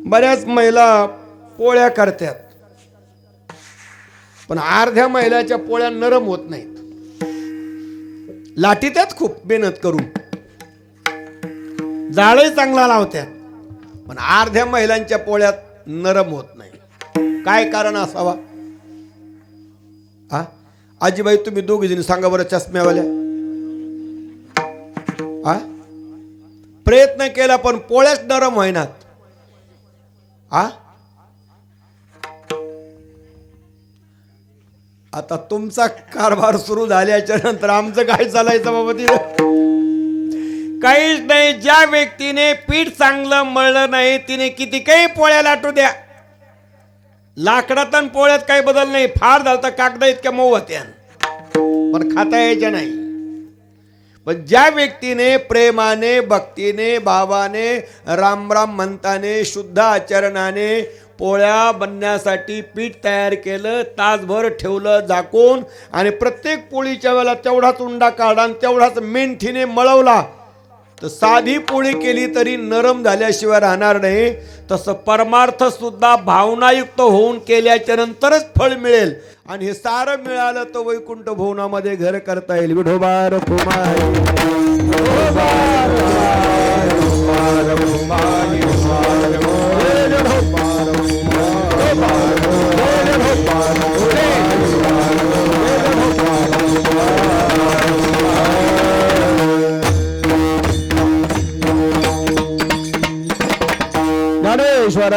बऱ्याच महिला पोळ्या करतात, पण अर्ध्या महिलाच्या पोळ्या नरम होत नाहीत. लाटीतात खूप मेहनत करून, जाळही चांगला लावतात, पण अर्ध्या महिलांच्या पोळ्यात नरम होत नाही. काय कारण असावा? आजीबाई तुम्ही दोघी जणी सांगा बरं, चष्म्यावाल्या. प्रयत्न केला पण पोळ्याच नरम होईनात. आता तुमचा कारभार सुरू झाल्याच्या नंतर आमचं काय चालायचं बाबा? तिथं काहीच नाही. ज्या व्यक्तीने पीठ चांगलं मळलं नाही तिने किती काही पोळ्या लाटू द्या, लाकडात आणि पोळ्यात काही बदल नाही. फार झालं तर कागदा इतक्या मऊ होत्या, पण खाता यायच्या नाही. पण ज्या व्यक्तीने प्रेमाने, भक्तीने, भावाने, राम राम म्हणताने, शुद्ध आचरणाने पोळ्या बनण्यासाठी पीठ तयार केलं, तासभर ठेवलं झाकून, आणि प्रत्येक पोळीच्या वेळेला तेवढाच उंडा काढा आणि तेवढाच मेंथीने मळवला, तर साधी पोळी केली तरी नरम झाल्याशिवाय राहणार नाही. तसं परमार्थ सुद्धा भावनायुक्त होऊन केल्याच्या नंतरच फळ मिळेल. आणि हे सारं मिळालं तर वैकुंठ भुवनामध्ये घर करता येईल. विठोबार ज्ञानेश्वर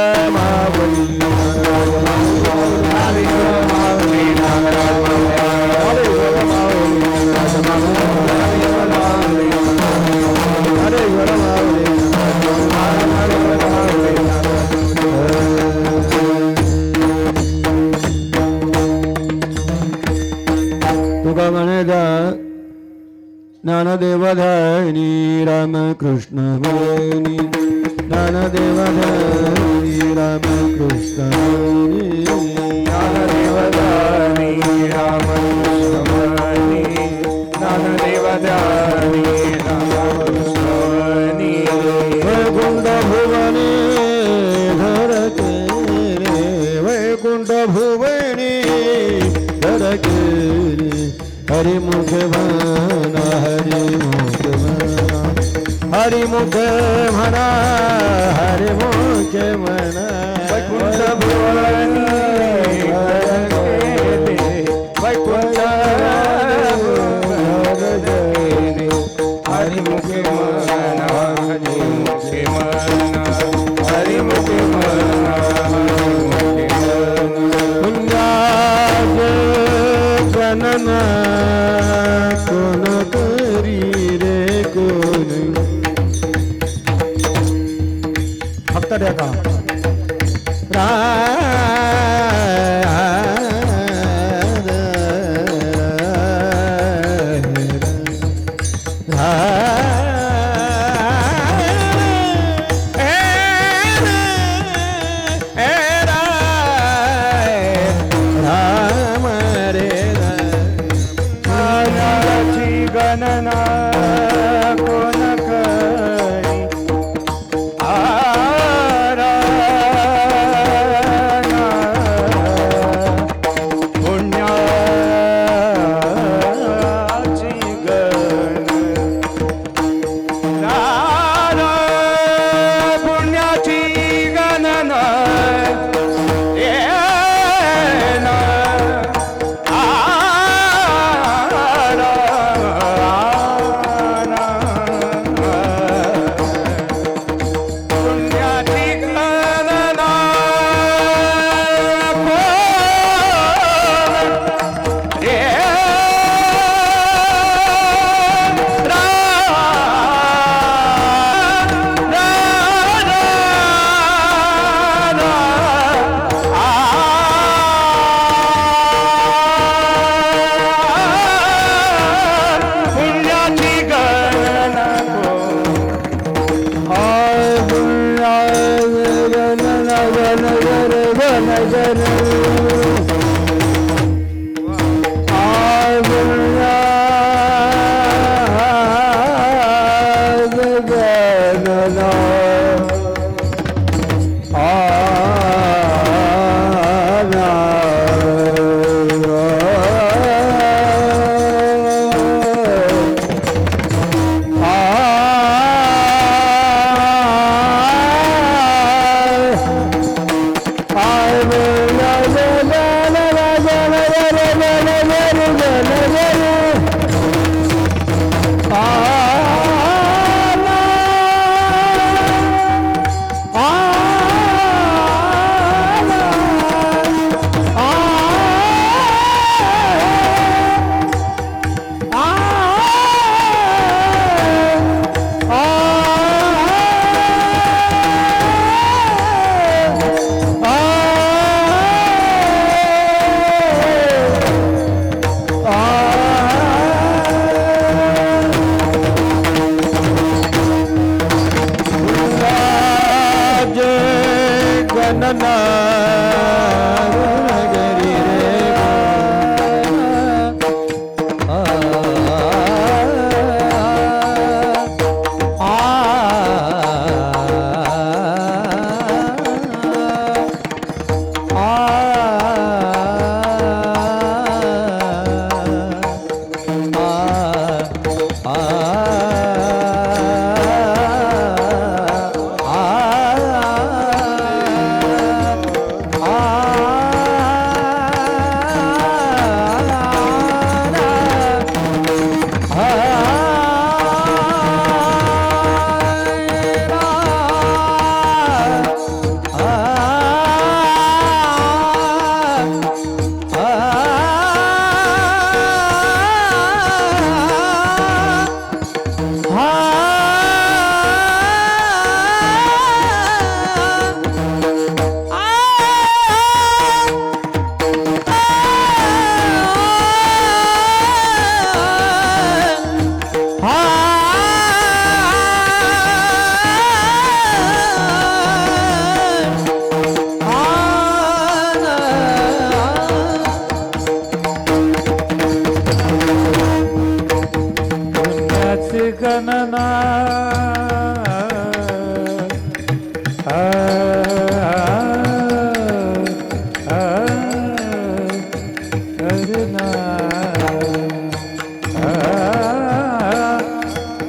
तुका म्हणे ज्ञानदेवधायनी रामकृष्ण मुनी, ज्ञानदेवधायनी रामकृष्ण मुनी, ज्ञानदेवधायनी रामकृष्ण मुनी, ज्ञानदेवधायनी हरिमुख म्हणा हरिमुख म्हणा हरिमुख म्हणा हरिमुख म्हणा वैकुंठ भुवनी वैकुंठ हरिमुख म्हणा हरिमुख म्हणा हरिमुख म्हणा पुण्याज गणना कोण करी रे कोण फक्त द्या का गणना कोण करी पुण्याची गणना पुण्याची गणना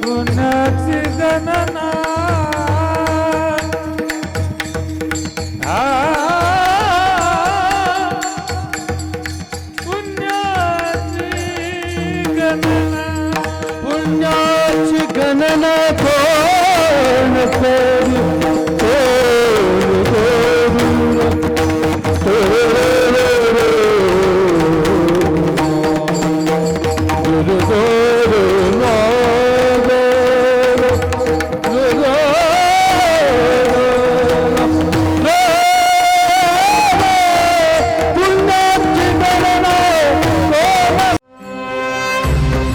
पुण्याची गणना पुण्याची गणना कोण करू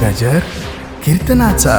गजर कीर्तनाचा